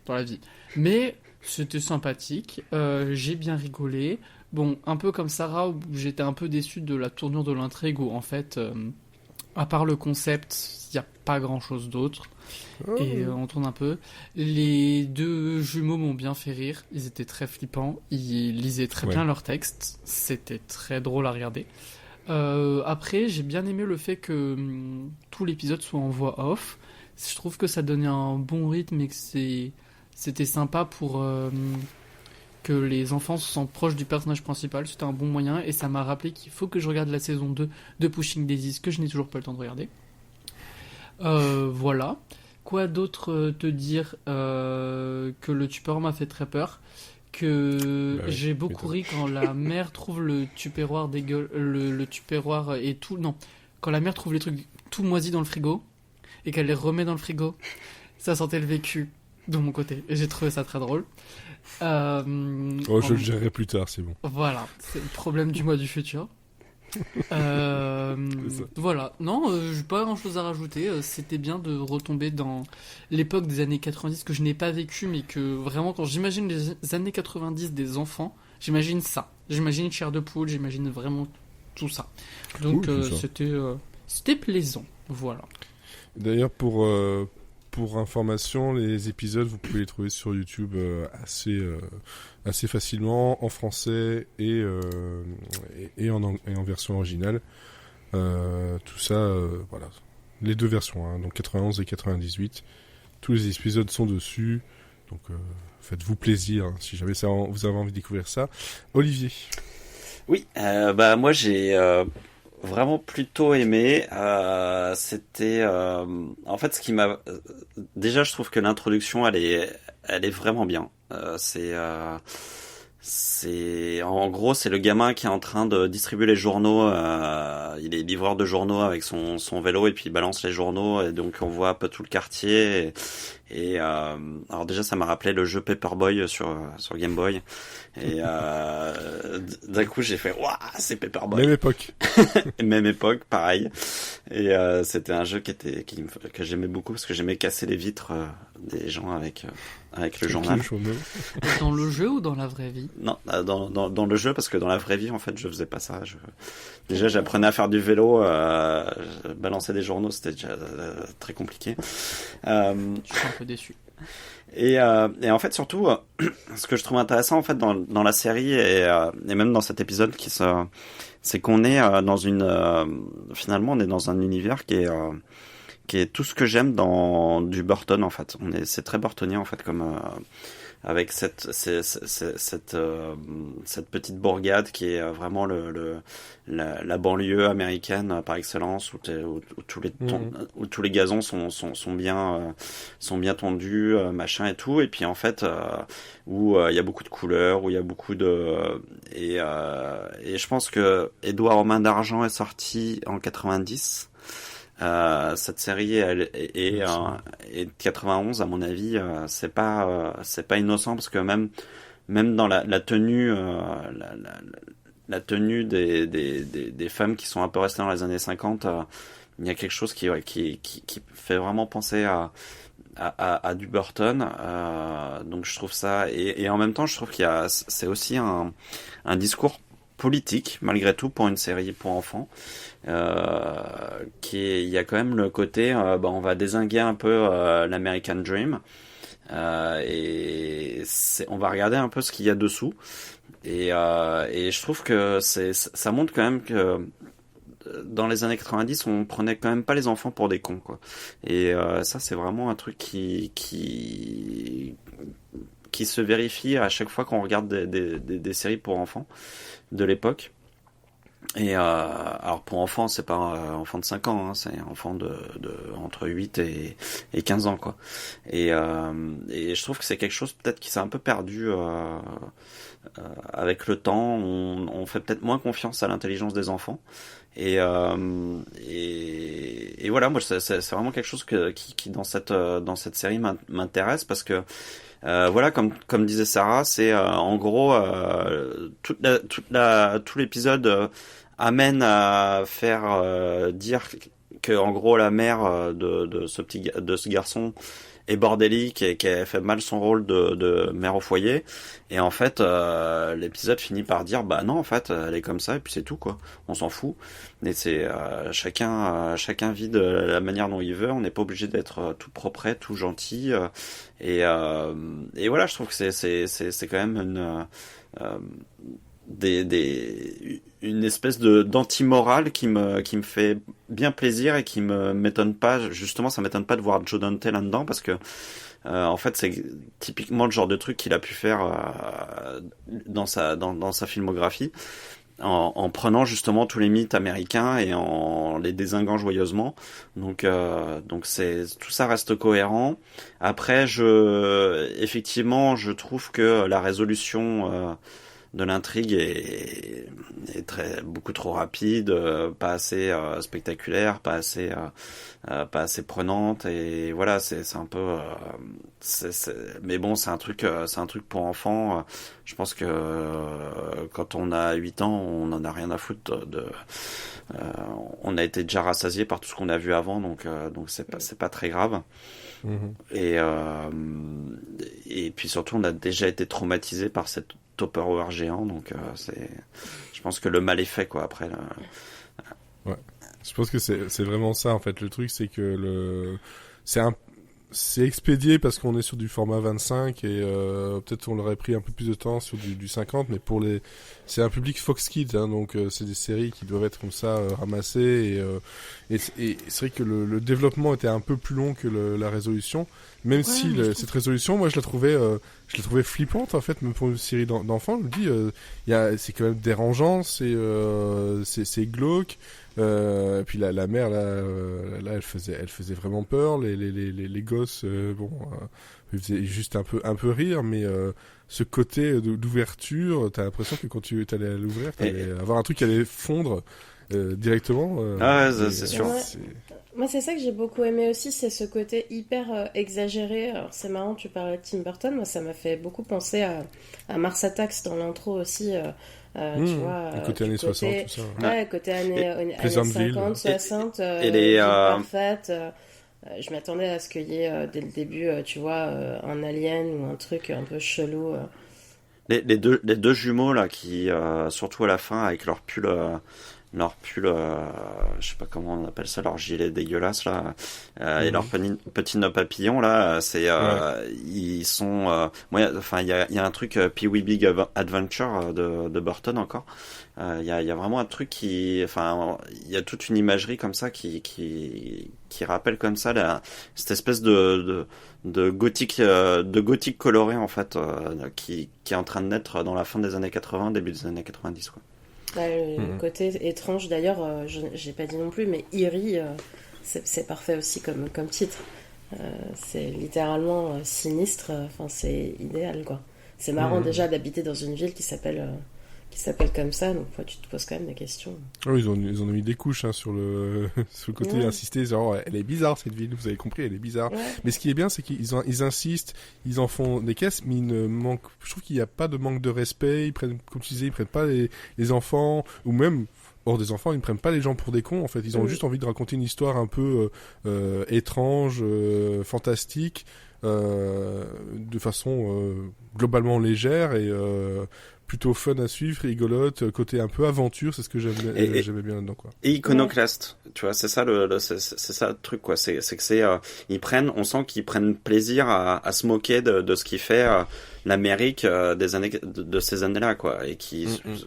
[SPEAKER 4] dans la vie. Mais c'était sympathique, j'ai bien rigolé. Bon, un peu comme Sarah, où j'étais un peu déçu de la tournure de l'intrigue, où en fait, à part le concept, il n'y a pas grand-chose d'autre.
[SPEAKER 1] Oh.
[SPEAKER 4] Et on tourne un peu. Les 2 jumeaux m'ont bien fait rire, ils étaient très flippants, ils lisaient très bien leurs textes, c'était très drôle à regarder. Après, j'ai bien aimé le fait que tout l'épisode soit en voix off. Je trouve que ça donnait un bon rythme et que c'était sympa pour... que les enfants se sentent proches du personnage principal, c'était un bon moyen, et ça m'a rappelé qu'il faut que je regarde la saison 2 de Pushing Daisies, que je n'ai toujours pas le temps de regarder. Voilà. Quoi d'autre te dire que le tupperware m'a fait très peur, que j'ai beaucoup ri quand la mère trouve le tupperware le tupperware et tout... Non, quand la mère trouve les trucs tout moisis dans le frigo, et qu'elle les remet dans le frigo, ça sentait le vécu de mon côté, et j'ai trouvé ça très drôle.
[SPEAKER 1] Je le gérerai plus tard, c'est bon.
[SPEAKER 4] Voilà, c'est le problème du mois du futur. Voilà, non, j'ai pas grand chose à rajouter. C'était bien de retomber dans l'époque des années 90 que je n'ai pas vécu, mais que vraiment, quand j'imagine les années 90 des enfants, j'imagine ça. J'imagine Chair de poule, j'imagine vraiment tout ça. Donc,
[SPEAKER 1] Cool, tout ça.
[SPEAKER 4] c'était plaisant. Voilà.
[SPEAKER 1] D'ailleurs, pour information, les épisodes, vous pouvez les trouver sur YouTube assez facilement, en français et en version originale. Tout ça, voilà. Les 2 versions, hein, donc 91 et 98. Tous les épisodes sont dessus. Donc, faites-vous plaisir, hein, si jamais vous avez envie de découvrir ça. Olivier.
[SPEAKER 3] Oui, moi j'ai vraiment plutôt aimé. C'était en fait ce qui m'a déjà, je trouve que l'introduction elle est vraiment bien. C'est en gros c'est le gamin qui est en train de distribuer les journaux. Il est livreur de journaux avec son vélo et puis il balance les journaux et donc on voit un peu tout le quartier. Et alors déjà ça m'a rappelé le jeu Paperboy sur Game Boy. Et d'un coup j'ai fait waouh, c'est Paperboy.
[SPEAKER 1] Même époque.
[SPEAKER 3] Même époque, pareil. Et c'était un jeu que j'aimais beaucoup parce que j'aimais casser les vitres des gens avec le journal.
[SPEAKER 4] Dans le jeu ou dans la vraie vie?
[SPEAKER 3] Non, dans le jeu, parce que dans la vraie vie en fait je faisais pas ça. Déjà j'apprenais à faire du vélo, balancer des journaux c'était déjà très compliqué.
[SPEAKER 4] Je suis un peu déçu.
[SPEAKER 3] Et en fait surtout ce que je trouve intéressant en fait dans la série et même dans cet épisode c'est qu'on est finalement on est dans un univers qui est tout ce que j'aime dans du Burton en fait. C'est très burtonien en fait comme avec cette petite bourgade qui est vraiment la banlieue américaine par excellence où tous les gazons sont bien tondus, machin et tout, et puis en fait où il y a beaucoup de couleurs, où il y a beaucoup et je pense que Édouard aux mains d'argent est sorti en 90. Cette série est de 91 à mon avis. C'est pas innocent parce que même dans la tenue la tenue des femmes qui sont un peu restées dans les années 50, il y a quelque chose qui fait vraiment penser à du Burton. Donc je trouve ça et en même temps je trouve c'est aussi un discours politique malgré tout pour une série pour enfants. Il y a quand même le côté on va dézinguer un peu l'American Dream et on va regarder un peu ce qu'il y a dessous et je trouve que ça montre quand même que dans les années 90 on prenait quand même pas les enfants pour des cons quoi, et ça c'est vraiment un truc qui se vérifie à chaque fois qu'on regarde des séries pour enfants de l'époque. Et alors pour enfants, c'est pas enfant de 5 ans, hein, c'est enfant de entre 8 et 15 ans, quoi. Et je trouve que c'est quelque chose peut-être qui s'est un peu perdu avec le temps. On fait peut-être moins confiance à l'intelligence des enfants. Et voilà, moi c'est vraiment quelque chose qui dans cette série m'intéresse parce que voilà, comme disait Sarah, c'est en gros tout l'épisode amène à faire dire que en gros la mère de ce garçon est bordélique et qu'elle fait mal son rôle de mère au foyer. Et en fait, l'épisode finit par dire bah non, en fait, elle est comme ça et puis c'est tout, quoi. On s'en fout. Et c'est chacun vit de la manière dont il veut. On n'est pas obligé d'être tout propre, tout gentil. Et voilà, je trouve que c'est quand même une espèce d'anti-morale qui me fait bien plaisir et qui m'étonne pas. Justement, ça m'étonne pas de voir Joe Dante là-dedans parce que en fait, c'est typiquement le genre de truc qu'il a pu faire dans sa filmographie, en prenant justement tous les mythes américains et en les dézinguant joyeusement. Donc tout ça reste cohérent. Après, effectivement, je trouve que la résolution de l'intrigue est beaucoup trop rapide, pas assez spectaculaire, pas assez prenante, et voilà, c'est un peu mais bon, c'est un truc pour enfants. Je pense que quand on a 8 ans, on en a rien à foutre on a été déjà rassasié par tout ce qu'on a vu avant, donc c'est pas très grave. Et puis surtout, on a déjà été traumatisé par cette Tupperware géant, donc je pense que le mal est fait, quoi, après
[SPEAKER 1] Ouais, je pense que c'est vraiment ça, en fait. Le truc, c'est que c'est expédié parce qu'on est sur du format 25 et peut-être on l'aurait pris un peu plus de temps sur du 50, mais c'est un public Fox Kids, hein, donc c'est des séries qui doivent être comme ça ramassées et c'est vrai que le développement était un peu plus long que la résolution, même si cette résolution, moi je la trouvais flippante, en fait, même pour une série d'enfants. Je me dis c'est quand même dérangeant, c'est glauque. Et puis la mère là elle faisait vraiment peur. Les gosses ils faisaient juste un peu rire, mais ce côté d'ouverture, t'as l'impression que quand tu allais l'ouvrir, t'allais avoir un truc qui allait fondre directement.
[SPEAKER 3] C'est sûr.
[SPEAKER 2] Moi, c'est ça que j'ai beaucoup aimé aussi, c'est ce côté hyper exagéré. Alors, c'est marrant, tu parlais de Tim Burton, moi, ça m'a fait beaucoup penser à Mars Attacks dans l'intro aussi. Tu vois,
[SPEAKER 1] le côté années 60, tout ça.
[SPEAKER 2] Ouais, côté années 50, 60,
[SPEAKER 3] et les
[SPEAKER 2] parfaite. Je m'attendais à ce qu'il y ait dès le début, tu vois, un alien ou un truc un peu chelou.
[SPEAKER 3] Les deux jumeaux là qui surtout à la fin avec leur pull je sais pas comment on appelle ça, leur gilet dégueulasse là, et leur petit nœud papillon là, c'est ils sont enfin il y a un truc Pee-wee Big Adventure de Burton encore. Il y a vraiment un truc il y a toute une imagerie comme ça qui rappelle comme ça cette espèce de gothique coloré, en fait, qui est en train de naître dans la fin des années 80, début des années 90, quoi.
[SPEAKER 2] Le côté étrange, d'ailleurs, j'ai pas dit non plus, mais Eerie, c'est parfait aussi comme titre. C'est littéralement sinistre, c'est idéal, quoi. C'est marrant déjà d'habiter dans une ville qui s'appelle comme ça, donc tu te poses quand même des questions.
[SPEAKER 1] Oui, ils ont mis des couches sur le côté insisté, genre elle est bizarre cette ville, vous avez compris, elle est bizarre. Ouais. Mais ce qui est bien, c'est qu'ils insistent, ils en font des caisses, mais je trouve qu'il n'y a pas de manque de respect. Ils prennent, comme tu disais, ils prennent pas les enfants, ou même hors des enfants, ils ne prennent pas les gens pour des cons. En fait, ils ont juste envie de raconter une histoire un peu étrange, fantastique, de façon globalement légère et plutôt fun à suivre, rigolote, côté un peu aventure, c'est ce que j'aimais bien là-dedans, quoi.
[SPEAKER 3] Et iconoclaste, tu vois, c'est ça c'est ça le truc, quoi. C'est que on sent qu'ils prennent plaisir à se moquer de ce qui fait l'Amérique des années de ces années-là, quoi. Et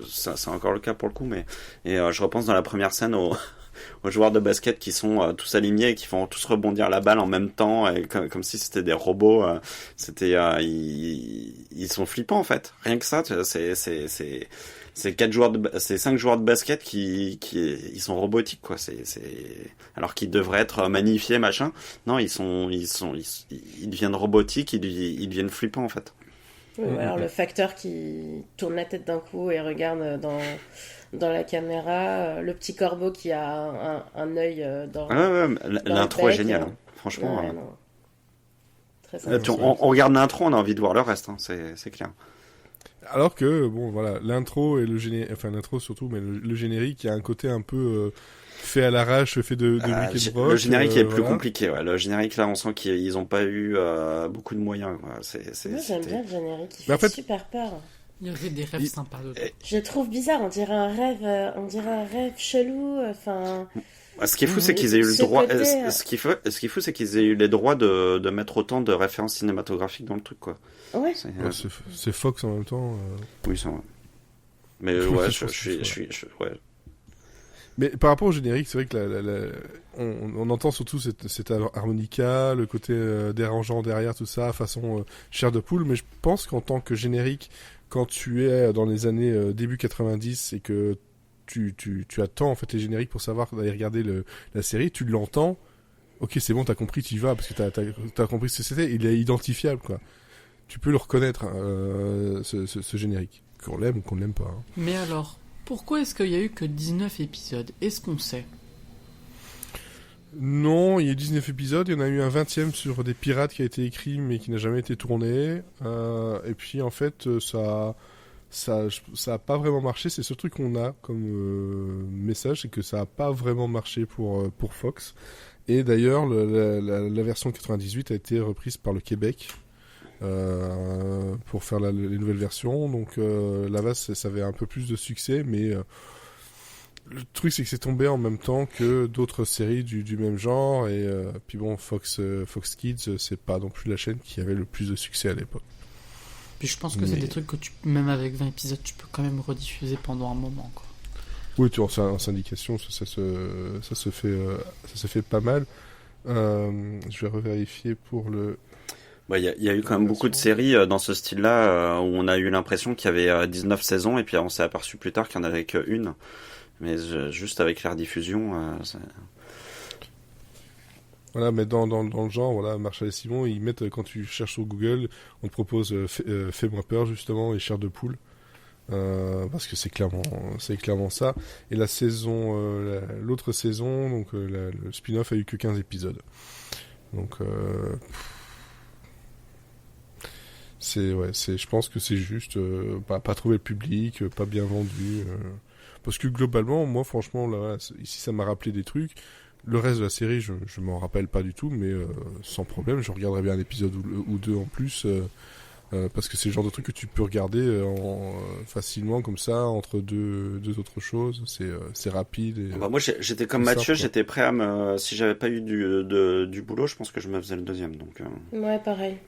[SPEAKER 3] c'est encore le cas pour le coup, mais je repense dans la première scène aux joueurs de basket qui sont tous alignés et qui font tous rebondir la balle en même temps, et comme si c'était des robots. Ils sont flippants, en fait. Rien que ça, c'est 5 joueurs de basket qui ils sont robotiques, quoi. Alors qu'ils devraient être magnifiés, machin. Non, ils deviennent robotiques, ils deviennent flippants, en fait.
[SPEAKER 2] Oui, alors le facteur qui tourne la tête d'un coup et regarde dans la caméra, le petit corbeau qui a un œil dans
[SPEAKER 3] l'intro est géniale, hein. Franchement.
[SPEAKER 2] Ouais, non. Très sympa.
[SPEAKER 3] On regarde l'intro, on a envie de voir le reste, hein. C'est clair.
[SPEAKER 1] Alors que, bon, voilà, l'intro et le générique, enfin l'intro surtout, mais le générique, il y a un côté un peu fait à l'arrache, fait de briques et de broc.
[SPEAKER 3] Le générique est plus compliqué, ouais. Le générique, là, on sent qu'ils ont pas eu beaucoup de moyens, quoi.
[SPEAKER 2] Moi, j'aime bien le générique, il fait super peur.
[SPEAKER 4] Il y avait des rêves sympas dedans.
[SPEAKER 2] Je le trouve bizarre, on dirait un rêve chelou, enfin...
[SPEAKER 3] Ce qui est fou, c'est qu'ils aient eu le droit. Ce qui est fou, c'est qu'ils aient eu les droits de mettre autant de références cinématographiques dans le truc, quoi.
[SPEAKER 2] Ouais.
[SPEAKER 1] C'est Fox en même temps.
[SPEAKER 3] Oui, c'est vrai. Mais ouais, je suis. Ouais.
[SPEAKER 1] Mais par rapport au générique, c'est vrai que on entend surtout cette harmonica, le côté dérangeant derrière tout ça, façon chair de poule. Mais je pense qu'en tant que générique, quand tu es dans les années début 90 et que tu attends en fait les génériques pour savoir d'aller regarder la série, tu l'entends, ok c'est bon, t'as compris, tu y vas, parce que t'as compris ce que c'était, il est identifiable, quoi. Tu peux le reconnaître, ce générique, qu'on l'aime ou qu'on l'aime pas. Hein.
[SPEAKER 4] Mais alors, pourquoi est-ce qu'il y a eu que 19 épisodes? Est-ce qu'on sait?
[SPEAKER 1] Non, il y a eu 19 épisodes, il y en a eu un 20e sur des pirates qui a été écrit mais qui n'a jamais été tourné, et puis en fait ça a pas vraiment marché. C'est ce truc qu'on a comme message, c'est que ça a pas vraiment marché pour Fox. Et d'ailleurs, la version 98 a été reprise par le Québec pour faire les nouvelles versions. Donc là-bas, ça avait un peu plus de succès, mais le truc, c'est que c'est tombé en même temps que d'autres séries du même genre. Et puis bon, Fox Kids, c'est pas non plus la chaîne qui avait le plus de succès à l'époque.
[SPEAKER 4] Puis je pense que c'est des trucs que même avec 20 épisodes, tu peux quand même rediffuser pendant un moment, quoi.
[SPEAKER 1] Oui, en syndication, ça se fait pas mal. Je vais revérifier pour le...
[SPEAKER 3] Il y a eu quand même beaucoup de séries dans ce style-là où on a eu l'impression qu'il y avait 19 saisons et puis on s'est aperçu plus tard qu'il n'y en avait qu'une. Mais juste avec la rediffusion...
[SPEAKER 1] Voilà, mais dans le genre, voilà, Marshall et Simon, ils mettent, quand tu cherches sur Google, on te propose Fais-moi peur, justement, et Chair de poule. Parce que c'est clairement ça. Et l'autre saison, donc le spin-off a eu que 15 épisodes. Donc, je pense que c'est juste pas trouver le public, pas bien vendu. Parce que globalement, moi, franchement, là, ici, ça m'a rappelé des trucs. Le reste de la série, je m'en rappelle pas du tout, mais sans problème, je regarderai bien un épisode ou deux en plus, parce que c'est le genre de truc que tu peux regarder facilement comme ça, entre deux autres choses, c'est rapide. Et,
[SPEAKER 3] moi j'étais comme Mathieu, j'étais prêt à si j'avais pas eu du boulot, je pense que je me faisais le deuxième. Donc,
[SPEAKER 2] Ouais, pareil,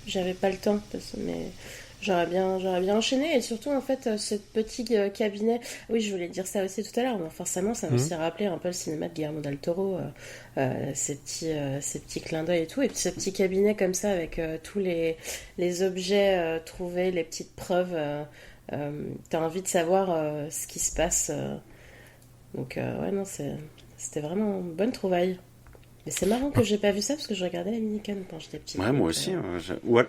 [SPEAKER 2] j'avais pas le temps, mais... J'aurais bien enchaîné, et surtout en fait ce petit cabinet, oui je voulais dire ça aussi tout à l'heure, mais forcément ça m'a aussi rappelé un peu le cinéma de Guillermo del Toro, ces petits clins d'œil et tout, et puis ce petit cabinet comme ça avec tous les objets trouvés, les petites preuves, t'as envie de savoir ce qui se passe, donc ouais non c'était vraiment une bonne trouvaille. Mais c'est marrant que j'ai pas vu ça parce que je regardais la Mini-Can quand j'étais petite.
[SPEAKER 3] Ouais, moi aussi.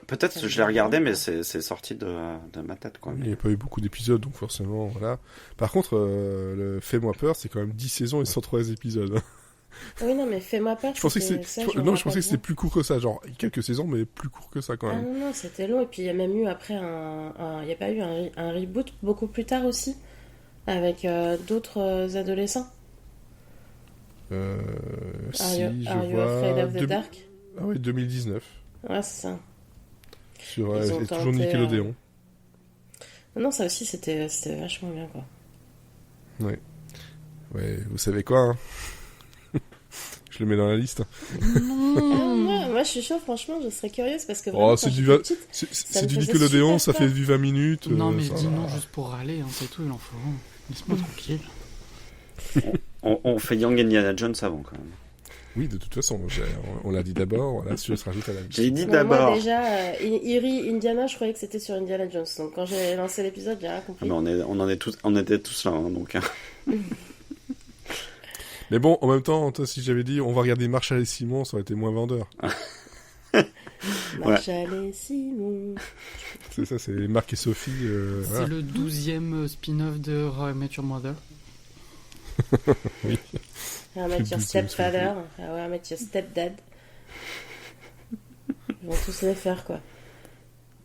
[SPEAKER 3] Peut-être je l'ai regardé, mais c'est sorti de ma tête, quoi.
[SPEAKER 1] Il n'y a pas eu beaucoup d'épisodes, donc forcément, voilà. Par contre, le Fais-moi peur, c'est quand même 10 saisons et 103 épisodes.
[SPEAKER 2] Oui, non, mais Fais-moi peur,
[SPEAKER 1] je pensais que c'était plus court que ça, genre quelques saisons, mais plus court que ça quand même.
[SPEAKER 2] Ah non, c'était long, et puis il y a même eu après il n'y a pas eu un reboot beaucoup plus tard aussi, avec d'autres adolescents.
[SPEAKER 1] Are you
[SPEAKER 2] afraid of the dark?
[SPEAKER 1] Ah oui, 2019.
[SPEAKER 2] Ouais, c'est ça.
[SPEAKER 1] Sur toujours Nickelodeon.
[SPEAKER 2] Non, ça aussi, c'était vachement bien, quoi.
[SPEAKER 1] Ouais. Ouais, vous savez quoi, hein. Je le mets dans la liste.
[SPEAKER 2] Moi, je suis chaud, franchement, je serais curieuse parce que vraiment,
[SPEAKER 1] c'est du Nickelodeon, ça fait du 20 minutes.
[SPEAKER 4] Non, mais dis non juste pour râler, hein, c'est tout, il en faut. Laisse-moi tranquille.
[SPEAKER 3] On fait Young Indiana Jones avant, quand même.
[SPEAKER 1] Oui, de toute façon, on l'a dit d'abord, voilà, celui-là se rajoute à la liste.
[SPEAKER 3] J'ai dit
[SPEAKER 2] Non,
[SPEAKER 3] d'abord.
[SPEAKER 2] moi déjà, Eerie, Indiana, je croyais que c'était sur Indiana Jones. Donc quand j'ai lancé l'épisode, j'ai rien compris.
[SPEAKER 3] Ah, mais on était tous là, hein, donc.
[SPEAKER 1] Mais bon, en même temps, toi, si j'avais dit on va regarder Marshall et Simon, ça aurait été moins vendeur.
[SPEAKER 2] Marshall et Simon.
[SPEAKER 1] C'est ça, c'est Marc et Sophie.
[SPEAKER 4] C'est
[SPEAKER 1] Voilà.
[SPEAKER 4] le 12e spin-off de How I Met Your Mother.
[SPEAKER 2] How I Met Your Stepfather, How I Met Your Stepdad. Ils vont tous les faire, quoi.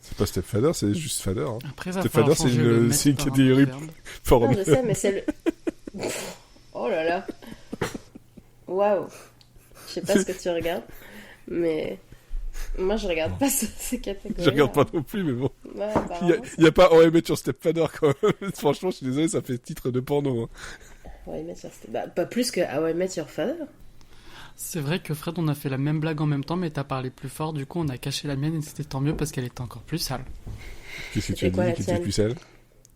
[SPEAKER 1] C'est pas Stepfather, c'est juste Father. Hein.
[SPEAKER 4] Après, ça
[SPEAKER 1] Stepfather,
[SPEAKER 4] va
[SPEAKER 1] c'est
[SPEAKER 4] changer le
[SPEAKER 1] une
[SPEAKER 4] mettre par un
[SPEAKER 1] catégorie
[SPEAKER 4] verbe.
[SPEAKER 1] porno.
[SPEAKER 2] Non, je sais, mais c'est le... Oh là là. Waouh. Je sais pas ce que tu regardes, mais... Moi, je regarde pas ces catégories.
[SPEAKER 1] Je regarde pas non plus, mais bon.
[SPEAKER 2] Ouais,
[SPEAKER 1] Il y a pas OM sur Stepfather quand même. Franchement, je suis désolé, ça fait titre de porno. Hein.
[SPEAKER 2] How I Met Your Stepdad. Pas plus que How I Met Your Father.
[SPEAKER 4] C'est vrai que Fred, on a fait la même blague en même temps, mais t'as parlé plus fort, du coup on a caché la mienne et c'était tant mieux parce qu'elle était encore plus sale.
[SPEAKER 1] Qu'est-ce que tu
[SPEAKER 2] C'était
[SPEAKER 1] as
[SPEAKER 2] quoi,
[SPEAKER 1] dit
[SPEAKER 2] la
[SPEAKER 1] qui était
[SPEAKER 2] tienne
[SPEAKER 1] plus sale?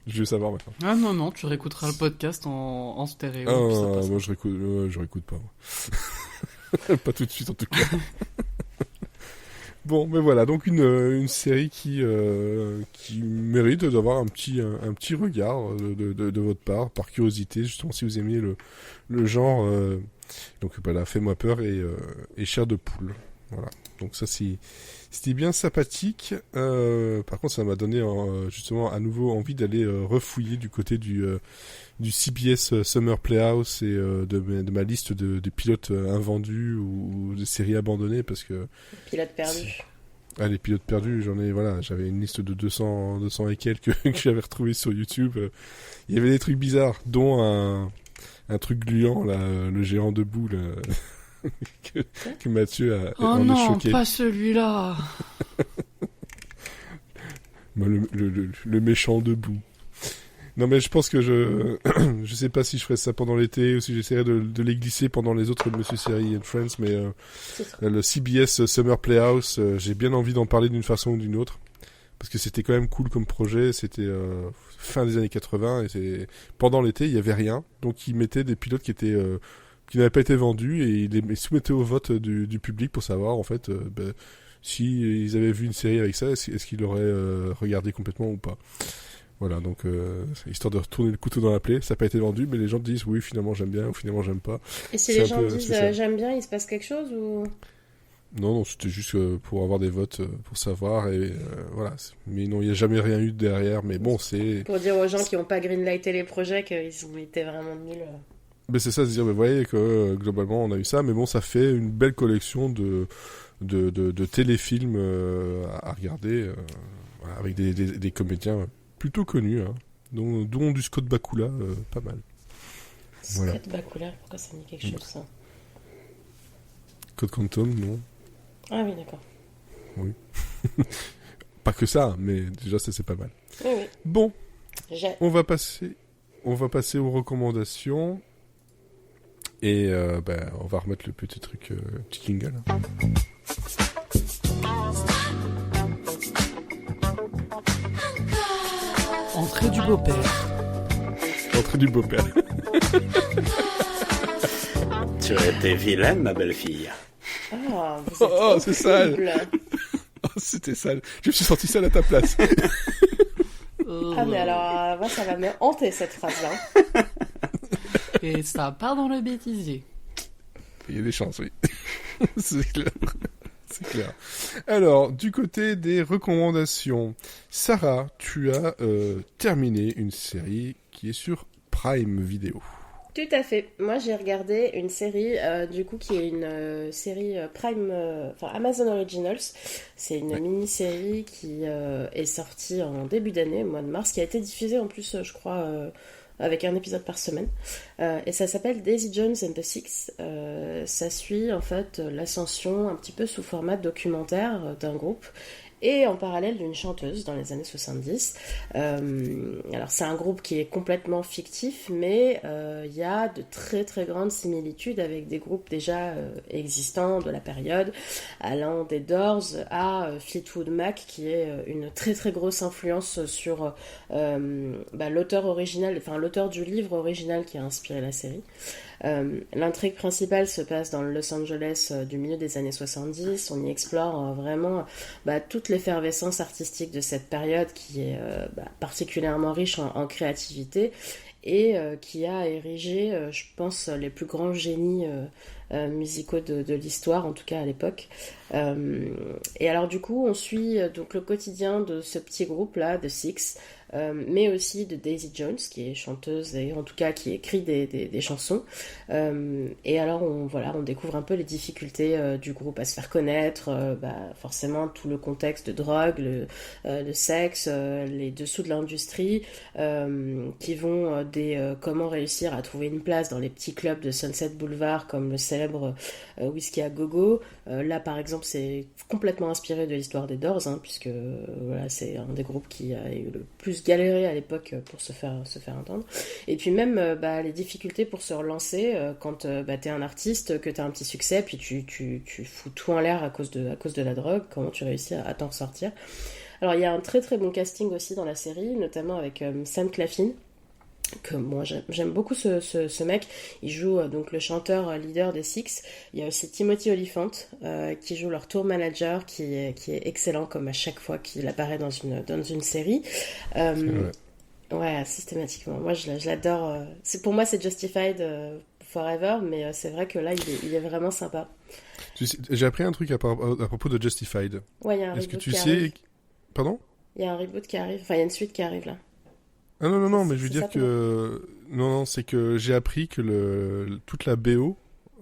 [SPEAKER 1] Je veux savoir maintenant.
[SPEAKER 4] Ah non, tu réécouteras le podcast en stéréo.
[SPEAKER 1] Ah,
[SPEAKER 4] puis ça passe.
[SPEAKER 1] moi je réécoute pas. Moi. Pas tout de suite en tout cas. Bon, mais voilà, donc une série qui mérite d'avoir un petit regard de votre part, par curiosité, justement si vous aimiez le genre. Donc voilà, Fais-moi peur et Chair de poule. Voilà. Donc ça c'était bien sympathique. Par contre, ça m'a donné justement à nouveau envie d'aller refouiller du côté du CBS Summer Playhouse et de ma liste de pilotes invendus ou de séries abandonnées parce que
[SPEAKER 2] Pilote perdu.
[SPEAKER 1] les pilotes perdus, j'avais une liste de 200 et quelques que j'avais retrouvé sur YouTube. Il y avait des trucs bizarres, dont un truc gluant là, le géant debout là, que Mathieu
[SPEAKER 4] Oh
[SPEAKER 1] en est
[SPEAKER 4] non,
[SPEAKER 1] choqué.
[SPEAKER 4] pas celui-là.
[SPEAKER 1] Bah, le méchant debout. Non mais je pense que je sais pas si je ferais ça pendant l'été ou si j'essaierais de les glisser pendant les autres Monsieur Série and Friends, mais le CBS Summer Playhouse, j'ai bien envie d'en parler d'une façon ou d'une autre parce que c'était quand même cool comme projet. C'était fin des années 80 et pendant l'été il y avait rien, donc ils mettaient des pilotes qui n'avaient pas été vendus et ils les soumettaient au vote du public pour savoir en fait si ils avaient vu une série avec ça, est-ce qu'ils l'auraient regardé complètement ou pas. Voilà, donc histoire de retourner le couteau dans la plaie, ça n'a pas été vendu, mais les gens disent oui, finalement j'aime bien ou finalement j'aime pas.
[SPEAKER 2] Et si
[SPEAKER 1] C'est
[SPEAKER 2] les
[SPEAKER 1] un
[SPEAKER 2] gens
[SPEAKER 1] peu
[SPEAKER 2] disent
[SPEAKER 1] spécial.
[SPEAKER 2] j'aime bien, il se passe quelque chose ou...
[SPEAKER 1] Non, c'était juste pour avoir des votes pour savoir et voilà. Mais non, il n'y a jamais rien eu derrière, mais bon, c'est.
[SPEAKER 2] Pour dire aux gens qui n'ont pas greenlighté les projets qu'ils ont été vraiment nuls.
[SPEAKER 1] Mais c'est ça, se dire, mais vous voyez que globalement on a eu ça, mais bon, ça fait une belle collection de téléfilms à regarder voilà, avec des comédiens plutôt connus, hein, dont du Scott Bakula, pas mal. Voilà.
[SPEAKER 2] Scott Bakula, pourquoi ça me dit quelque chose ça?
[SPEAKER 1] Code Quantum, non.
[SPEAKER 2] Ah oui, d'accord.
[SPEAKER 1] Pas que ça, mais déjà ça c'est pas mal.
[SPEAKER 2] Oui, oui.
[SPEAKER 1] Bon,
[SPEAKER 2] J'ai...
[SPEAKER 1] on va passer aux recommandations et on va remettre le petit truc, petit jingle.
[SPEAKER 4] Entrée du beau-père.
[SPEAKER 1] Entrée du beau-père.
[SPEAKER 3] Tu as été vilaine, ma belle fille.
[SPEAKER 2] Ah, vous êtes
[SPEAKER 1] Oh, c'est sale.
[SPEAKER 2] horrible.
[SPEAKER 1] Oh, c'était sale. Je me suis senti sale à ta place.
[SPEAKER 2] Ah, mais alors, moi, ça va me hanter cette phrase-là.
[SPEAKER 4] Et ça part dans le bêtisier.
[SPEAKER 1] Il y a des chances, oui. C'est clair. C'est clair. Alors, du côté des recommandations, Sarah, tu as terminé une série qui est sur Prime Video.
[SPEAKER 2] Tout à fait. Moi, j'ai regardé une série, du coup, qui est une série Prime, enfin Amazon Originals. C'est une mini-série qui est sortie en début d'année, au mois de mars, qui a été diffusée en plus, je crois, avec un épisode par semaine. Et ça s'appelle Daisy Jones and the Six. Ça suit, en fait, l'ascension un petit peu sous format documentaire d'un groupe. et en parallèle d'une chanteuse dans les années 70. Alors c'est un groupe qui est complètement fictif, mais il y a de très très grandes similitudes avec des groupes déjà existants de la période, allant des Doors à Fleetwood Mac, qui est une très très grosse influence sur l'auteur original, enfin l'auteur du livre original qui a inspiré la série. L'intrigue principale se passe dans le Los Angeles du milieu des années 70. On y explore vraiment toute l'effervescence artistique de cette période qui est particulièrement riche en créativité et qui a érigé, je pense, les plus grands génies musicaux de l'histoire, en tout cas à l'époque. Et alors du coup, on suit donc le quotidien de ce petit groupe-là, de Six, mais aussi de Daisy Jones, qui est chanteuse et en tout cas qui écrit des chansons. Et alors on découvre un peu les difficultés du groupe à se faire connaître, forcément tout le contexte de drogue, le sexe, les dessous de l'industrie, qui vont comment réussir à trouver une place dans les petits clubs de Sunset Boulevard comme le célèbre Whisky à Gogo. Là par exemple c'est complètement inspiré de l'histoire des Doors, puisque c'est un des groupes qui a eu le plus galéré à l'époque pour se faire entendre. Et puis même les difficultés pour se relancer quand t'es un artiste, que t'as un petit succès, puis tu fous tout en l'air à cause de la drogue. Comment tu réussis à t'en sortir? Alors il y a un très très bon casting aussi dans la série, notamment avec Sam Claflin, que moi j'aime beaucoup ce mec. Il joue donc le chanteur leader des Six. Il y a aussi Timothy Olyphant qui joue leur tour manager, qui est excellent comme à chaque fois qu'il apparaît dans une série. Ouais, systématiquement. Moi je l'adore. Pour moi c'est Justified Forever, mais c'est vrai que là il est vraiment sympa.
[SPEAKER 1] J'ai appris un truc à propos de Justified.
[SPEAKER 2] Ouais, il y a un
[SPEAKER 1] Est-ce que
[SPEAKER 2] reboot
[SPEAKER 1] tu
[SPEAKER 2] qui
[SPEAKER 1] sais...
[SPEAKER 2] arrive.
[SPEAKER 1] Pardon?
[SPEAKER 2] Il y a un reboot qui arrive. Enfin, il y a une suite qui arrive là.
[SPEAKER 1] Ah non, mais je veux dire
[SPEAKER 2] ça,
[SPEAKER 1] que... Non, c'est que j'ai appris que toute la BO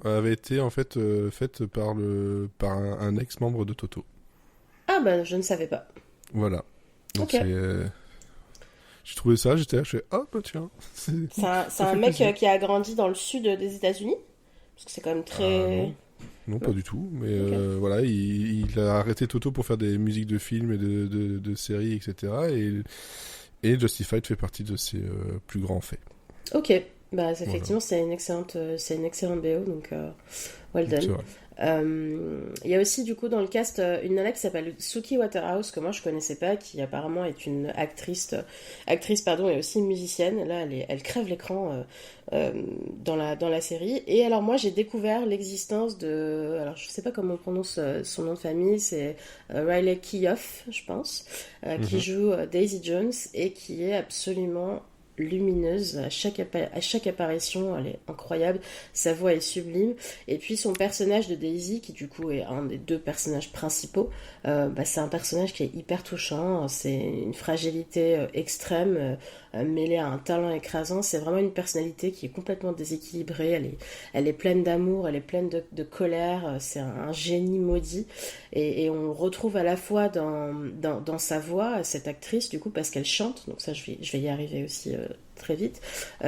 [SPEAKER 1] avait été en fait faite par un ex-membre de Toto.
[SPEAKER 2] Ah bah je ne savais pas.
[SPEAKER 1] Voilà. Donc
[SPEAKER 2] Ok.
[SPEAKER 1] j'ai trouvé ça, j'étais là, je fais ah bah tiens.
[SPEAKER 2] C'est un mec qui a grandi dans le sud des États-Unis, parce que c'est quand même très...
[SPEAKER 1] Non, pas du tout. Mais
[SPEAKER 2] Ok.
[SPEAKER 1] voilà, il a arrêté Toto pour faire des musiques de films et de séries, etc. Et Justified fait partie de ses plus grands faits.
[SPEAKER 2] Ok, effectivement c'est une excellente BO, donc well
[SPEAKER 1] C'est
[SPEAKER 2] done.
[SPEAKER 1] vrai.
[SPEAKER 2] Il y a aussi du coup dans le cast une nana qui s'appelle Suki Waterhouse, que moi je connaissais pas, qui apparemment est une actrice et aussi musicienne. Là elle crève l'écran dans la série. Et alors moi j'ai découvert l'existence de, alors je sais pas comment on prononce son nom de famille, c'est Riley Keough je pense, qui joue Daisy Jones et qui est absolument lumineuse à chaque apparition. Elle est incroyable, sa voix est sublime, et puis son personnage de Daisy, qui du coup est un des deux personnages principaux, c'est un personnage qui est hyper touchant. C'est une fragilité extrême mêlée à un talent écrasant. C'est vraiment une personnalité qui est complètement déséquilibrée. Elle est pleine d'amour, elle est pleine de colère. C'est un génie maudit, et on retrouve à la fois dans sa voix cette actrice du coup, parce qu'elle chante, donc ça je vais y arriver aussi très vite,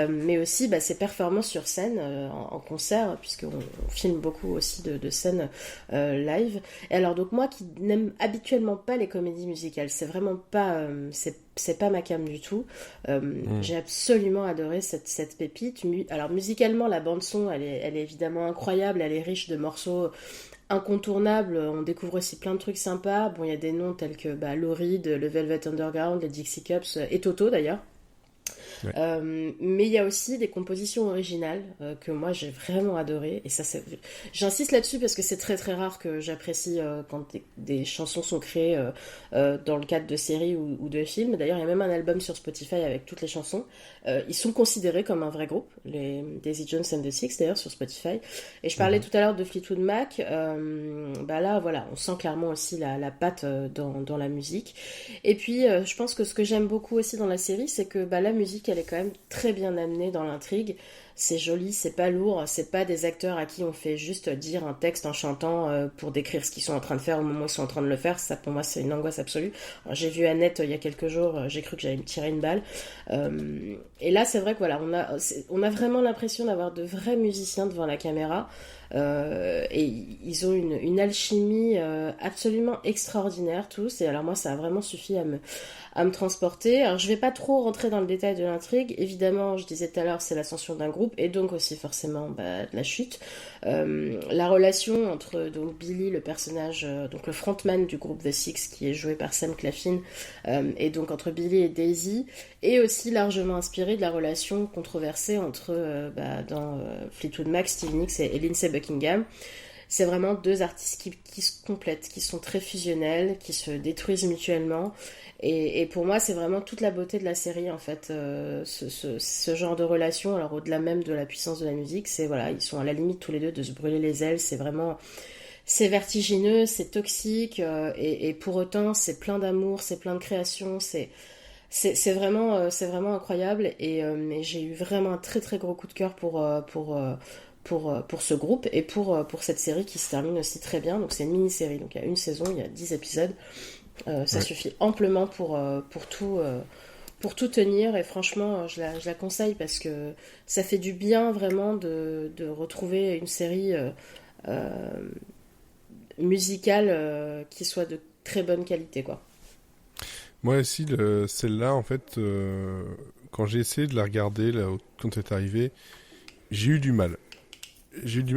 [SPEAKER 2] mais aussi ses performances sur scène en concert, puisqu'on filme beaucoup aussi de scènes live. Et alors donc moi qui n'aime habituellement pas les comédies musicales, c'est vraiment pas c'est pas ma came du tout. J'ai absolument adoré cette pépite. Alors musicalement la bande son elle est évidemment incroyable, elle est riche de morceaux incontournables. On découvre aussi plein de trucs sympas. Bon, il y a des noms tels que Lou Reed, le Velvet Underground, les Dixie Cups et Toto d'ailleurs.
[SPEAKER 1] Ouais.
[SPEAKER 2] Mais il y a aussi des compositions originales que moi j'ai vraiment adoré, et ça j'insiste là-dessus parce que c'est très très rare que j'apprécie quand des chansons sont créées dans le cadre de séries ou de films. D'ailleurs il y a même un album sur Spotify avec toutes les chansons. Ils sont considérés comme un vrai groupe, les Daisy Jones and the Six d'ailleurs sur Spotify. Et je parlais tout à l'heure de Fleetwood Mac. Là voilà, on sent clairement aussi la patte dans la musique. Et puis je pense que ce que j'aime beaucoup aussi dans la série, c'est que la musique elle est quand même très bien amenée dans l'intrigue. c'est joli, c'est pas lourd, c'est pas des acteurs à qui on fait juste dire un texte en chantant pour décrire ce qu'ils sont en train de faire au moment où ils sont en train de le faire. Ça, pour moi, c'est une angoisse absolue. Alors, j'ai vu Annette il y a quelques jours, j'ai cru que j'allais me tirer une balle. Et là, c'est vrai que voilà, on a vraiment l'impression d'avoir de vrais musiciens devant la caméra. Et ils ont une alchimie absolument extraordinaire tous, et alors moi ça a vraiment suffi à me transporter. Alors je vais pas trop rentrer dans le détail de l'intrigue, évidemment je disais tout à l'heure c'est l'ascension d'un groupe et donc aussi forcément de la chute. La relation entre donc Billy, le personnage, donc le frontman du groupe The Six qui est joué par Sam Claflin, et donc entre Billy et Daisy, est aussi largement inspiré de la relation controversée entre dans Fleetwood Mac, Stevie Nicks et Lindsey Buckingham. C'est vraiment deux artistes qui se complètent, qui sont très fusionnels, qui se détruisent mutuellement. Et pour moi, c'est vraiment toute la beauté de la série, en fait, ce genre de relation. Alors, au-delà même de la puissance de la musique, c'est voilà, ils sont à la limite tous les deux de se brûler les ailes. C'est vraiment, c'est vertigineux, c'est toxique, et pour autant, c'est plein d'amour, c'est plein de création, c'est vraiment incroyable. Et j'ai eu vraiment un très très gros coup de cœur pour ce groupe et pour cette série qui se termine aussi très bien. Donc c'est une mini-série, donc il y a une saison, il y a 10 épisodes. Ça suffit amplement pour tout tenir, et franchement je la conseille parce que ça fait du bien vraiment de retrouver une série musicale qui soit de très bonne qualité, quoi.
[SPEAKER 1] Moi aussi, celle-là, en fait, quand j'ai essayé de la regarder, là, quand elle est arrivée, j'ai eu du mal.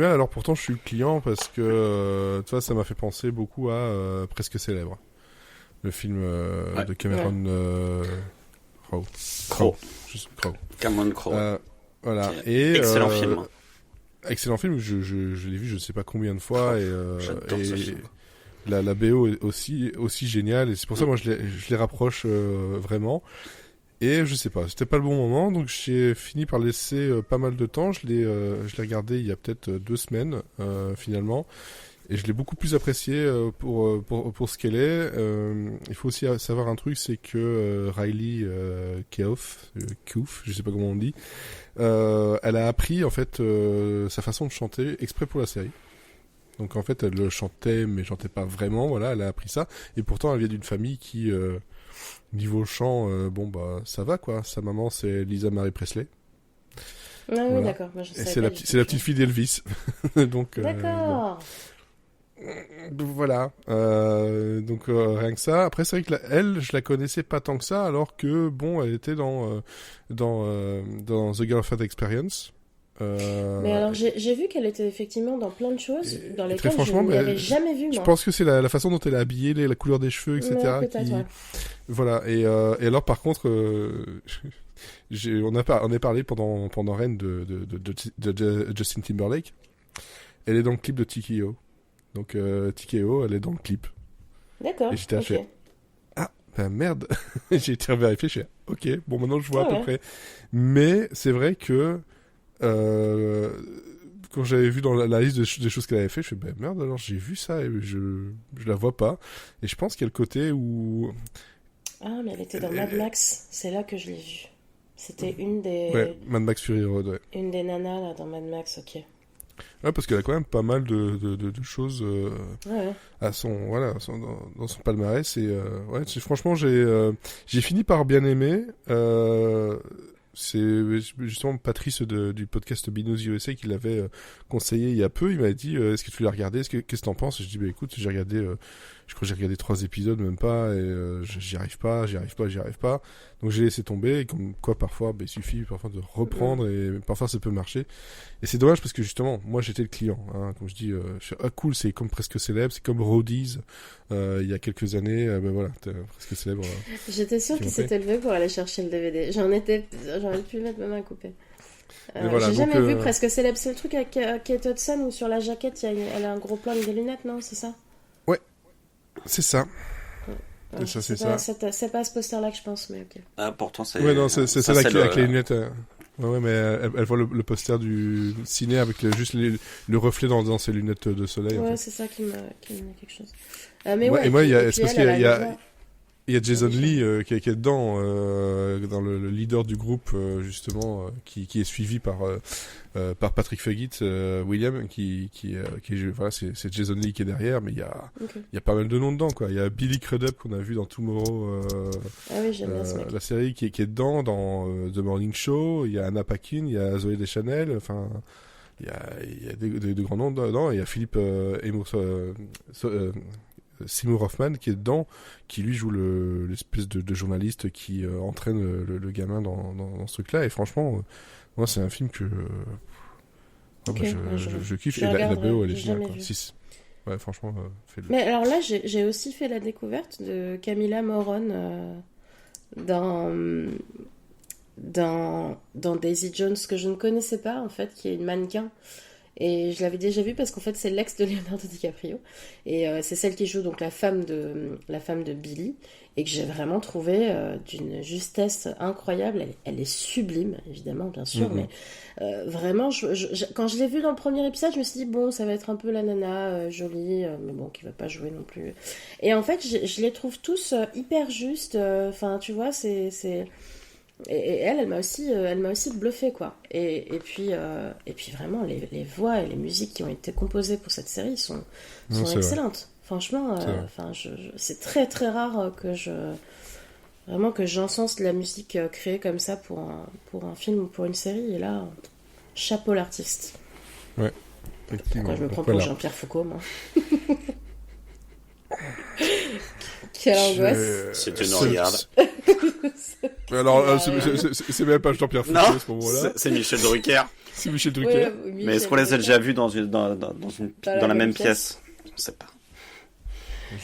[SPEAKER 1] Alors pourtant je suis le client parce que tu vois, ça m'a fait penser beaucoup à Presque Célèbre. Le film de Cameron Crowe.
[SPEAKER 3] Cameron Crowe.
[SPEAKER 1] Voilà.
[SPEAKER 3] Okay.
[SPEAKER 1] Et,
[SPEAKER 3] excellent film.
[SPEAKER 1] Excellent film, je l'ai vu je sais pas combien de fois,
[SPEAKER 3] j'adore ce film.
[SPEAKER 1] La BO est aussi géniale, et c'est pour ça moi je les rapproche vraiment. Et je sais pas, c'était pas le bon moment, donc j'ai fini par laisser pas mal de temps. Je l'ai regardé il y a peut-être 2 semaines finalement, et je l'ai beaucoup plus apprécié pour ce qu'elle est. Il faut aussi savoir un truc, c'est que Riley Keough, je sais pas comment on dit, elle a appris en fait sa façon de chanter exprès pour la série. Donc en fait elle le chantait mais chantait pas vraiment, voilà, elle a appris ça, et pourtant elle vient d'une famille qui niveau chant, ça va quoi. Sa maman c'est Lisa Marie Presley.
[SPEAKER 2] Ah oui,
[SPEAKER 1] voilà.
[SPEAKER 2] d'accord. Moi,
[SPEAKER 1] et c'est la petite fille d'Elvis. Donc
[SPEAKER 2] d'accord.
[SPEAKER 1] Voilà. Donc rien que ça. Après c'est vrai que elle, je la connaissais pas tant que ça, alors que bon, elle était dans The Girlfriend Experience.
[SPEAKER 2] Mais alors j'ai vu qu'elle était effectivement dans plein de choses dans lesquelles je
[SPEAKER 1] ne
[SPEAKER 2] l'avais jamais vue, moi.
[SPEAKER 1] Je pense que c'est la façon dont elle est habillée, la couleur des cheveux, etc.
[SPEAKER 2] Ouais.
[SPEAKER 1] Voilà. Et alors par contre, on a parlé pendant Rennes de Justin Timberlake. Elle est dans le clip de TKO. Donc TKO, elle est dans le clip.
[SPEAKER 2] D'accord.
[SPEAKER 1] Et j'étais fait merde. J'ai été vérifié, j'ai ok, bon maintenant je vois à peu près. Mais c'est vrai que quand j'avais vu dans la liste des choses qu'elle avait fait, je fais merde, alors j'ai vu ça et je la vois pas. Et je pense qu'il y a le côté où
[SPEAKER 2] ah, mais elle était dans Mad Max, c'est là que je l'ai vue. C'était une des
[SPEAKER 1] Mad Max Fury Road, ouais.
[SPEAKER 2] Une des nanas là dans Mad Max, ok.
[SPEAKER 1] Ouais, parce qu'elle a quand même pas mal de choses à dans son palmarès, et franchement j'ai fini par bien aimer. C'est justement Patrice du podcast Binous USA qui l'avait conseillé il y a peu. Il m'a dit est-ce que tu l'as regardé, qu'est-ce que t'en penses? Et je dis écoute, j'ai regardé je crois que j'ai regardé 3 épisodes, même pas, et j'y arrive pas. Donc j'ai laissé tomber, et comme quoi parfois il suffit parfois de reprendre, et parfois ça peut marcher. Et c'est dommage parce que justement moi j'étais le client, hein, comme je dis, cool, c'est comme Presque Célèbre, c'est comme Roadies il y a quelques années, voilà, Presque Célèbre.
[SPEAKER 2] J'étais sûre qu'il s'était levé pour aller chercher le DVD. J'aurais pu mettre ma main coupée.
[SPEAKER 1] Voilà,
[SPEAKER 2] j'ai jamais vu Presque Célèbre. C'est le truc avec Kate Hudson où sur la jaquette elle a un gros plan avec des lunettes, non? C'est ça?
[SPEAKER 1] Ouais, c'est ça.
[SPEAKER 2] Ouais, c'est ça. C'est pas ce poster-là que je pense, mais ok.
[SPEAKER 3] Ah, pourtant c'est.
[SPEAKER 1] Ouais, non, c'est celle avec les lunettes. Ouais, mais elle voit le poster du ciné avec juste le reflet dans ses lunettes de soleil.
[SPEAKER 2] Ouais,
[SPEAKER 1] en fait.
[SPEAKER 2] c'est ça qui m'a dit quelque chose. Mais
[SPEAKER 1] et moi, c'est parce qu'il y a Il y a Jason Lee qui est dedans, dans le leader du groupe justement, qui est suivi par Patrick Fugit, William, voilà, c'est Jason Lee qui est derrière, mais il y a pas mal de noms dedans, quoi. Il y a Billy Crudup qu'on a vu dans Tomorrow,
[SPEAKER 2] j'aime bien ce mec.
[SPEAKER 1] la série qui est dedans, dans The Morning Show. Il y a Anna Paquin, il y a Zoé Deschanel, enfin. Il y a des grands noms dedans. Il y a Philippe Seymour Hoffman qui est dedans, qui lui joue l'espèce de journaliste qui entraîne le gamin dans ce truc-là. Et franchement, moi, c'est un film que je kiffe. Et la BO, elle est géniale. Ouais, franchement, fais-le.
[SPEAKER 2] Mais alors là, j'ai aussi fait la découverte de Camilla Morone dans Daisy Jones, que je ne connaissais pas, en fait, qui est une mannequin. Et je l'avais déjà vue parce qu'en fait, c'est l'ex de Leonardo DiCaprio. Et c'est celle qui joue donc la femme de Billy. Et que j'ai vraiment trouvé d'une justesse incroyable. Elle est sublime, évidemment, bien sûr. Mais vraiment, quand je l'ai vue dans le premier épisode, je me suis dit, bon, ça va être un peu la nana jolie, mais bon, qui va pas jouer non plus. Et en fait, je les trouve tous hyper justes. Enfin, tu vois, c'est... Et elle m'a aussi bluffé, quoi. Et puis vraiment, les voix et les musiques qui ont été composées pour cette série sont excellentes. Franchement, c'est très très rare que j'encense de la musique créée comme ça pour un film ou pour une série. Et là, chapeau l'artiste.
[SPEAKER 1] Ouais, effectivement.
[SPEAKER 2] Je me prends pour Jean-Pierre Foucault, moi. Quelle angoisse.
[SPEAKER 3] Si tu nous regardes.
[SPEAKER 1] Alors, c'est même pas Jean-Pierre Foucault à ce moment-là.
[SPEAKER 3] C'est Michel Drucker.
[SPEAKER 1] C'est Michel Drucker.
[SPEAKER 2] Oui,
[SPEAKER 3] mais est-ce qu'on les a déjà vus dans la même pièce? On sait pas.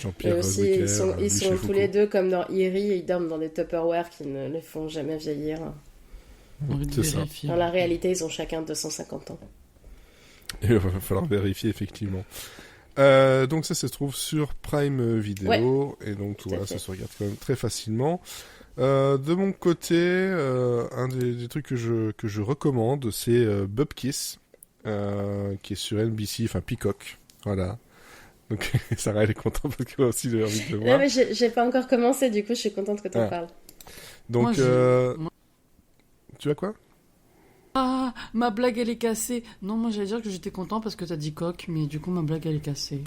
[SPEAKER 1] Jean-Pierre
[SPEAKER 2] aussi, ils sont tous les deux comme dans Eerie, ils dorment dans des Tupperware qui ne les font jamais vieillir.
[SPEAKER 1] C'est ça.
[SPEAKER 2] Dans la réalité, ils ont chacun 250 ans.
[SPEAKER 1] Et il va falloir vérifier, effectivement. Donc ça se trouve sur Prime Video, et donc voilà, ça se regarde quand même très facilement. De mon côté, un des trucs que je recommande, c'est Bupkis, qui est sur NBC, enfin Peacock, voilà. Donc Sarah, elle est contente parce qu'elle a aussi envie de le voir.
[SPEAKER 2] Non, mais j'ai pas encore commencé, du coup je suis contente que t'en parles.
[SPEAKER 1] Donc, tu as quoi?
[SPEAKER 4] Ah, ma blague elle est cassée. Non, moi j'allais dire que j'étais content parce que t'as dit coq, mais du coup ma blague elle est cassée.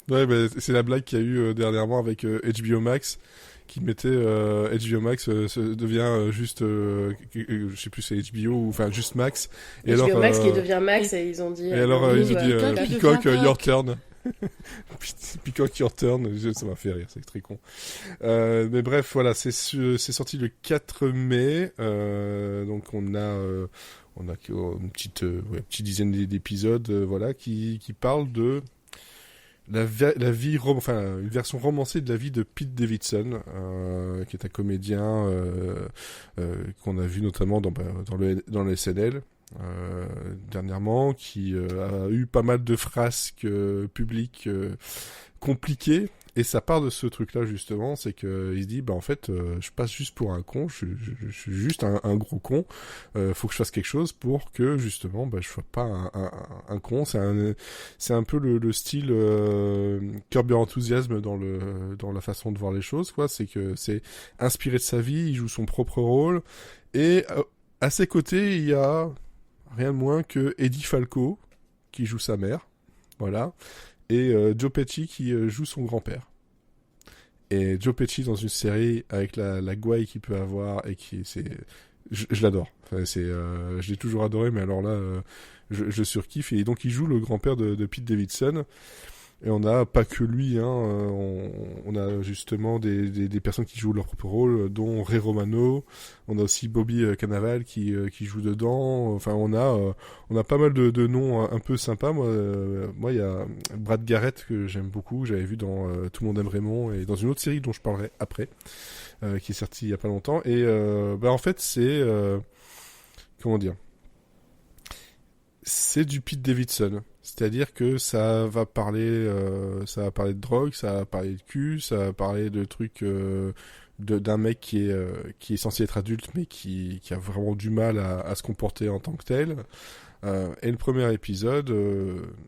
[SPEAKER 1] Ouais, bah, c'est la blague qu'il y a eu dernièrement avec HBO Max, qui mettait HBO Max devient juste, je sais plus, c'est HBO ou enfin juste Max. Et
[SPEAKER 2] HBO
[SPEAKER 1] alors,
[SPEAKER 2] Max qui devient Max et ils ont dit.
[SPEAKER 1] Et alors ils ont dit Peacock your turn. Peacock your turn, ça m'a fait rire, c'est très con. Mais bref, voilà, c'est sorti le 4 mai, donc on a une petite dizaine d'épisodes, voilà, qui parlent de la vie, enfin une version romancée de la vie de Pete Davidson, qui est un comédien qu'on a vu notamment dans le SNL. Dernièrement, qui a eu pas mal de frasques publiques compliquées, et ça part de ce truc-là justement, c'est que il se dit en fait je passe juste pour un con, je suis juste un gros con, faut que je fasse quelque chose pour que justement je sois pas un con. C'est un peu le style Curb Your Enthusiasm dans la façon de voir les choses, quoi. C'est que c'est inspiré de sa vie, il joue son propre rôle, et à ses côtés il y a rien de moins que Eddie Falco, qui joue sa mère, voilà, et Joe Pesci qui joue son grand-père. Et Joe Pesci dans une série avec la gouaille qu'il peut avoir, et je l'adore. Enfin, je l'ai toujours adoré, mais alors là, je surkiffe. Et donc il joue le grand-père de Pete Davidson. Et on n'a pas que lui, hein, on a justement des personnes qui jouent leur propre rôle, dont Ray Romano, on a aussi Bobby Cannavale qui joue dedans. Enfin, on a pas mal de noms un peu sympas. Moi, il y a Brad Garrett que j'aime beaucoup, j'avais vu dans Tout le monde aime Raymond, et dans une autre série dont je parlerai après, qui est sortie il y a pas longtemps. Et en fait, c'est comment dire, c'est du Pete Davidson. C'est-à-dire que ça va parler de drogue, ça va parler de cul, ça va parler de trucs d'un mec qui est censé être adulte, mais qui a vraiment du mal à se comporter en tant que tel. Et le premier épisode,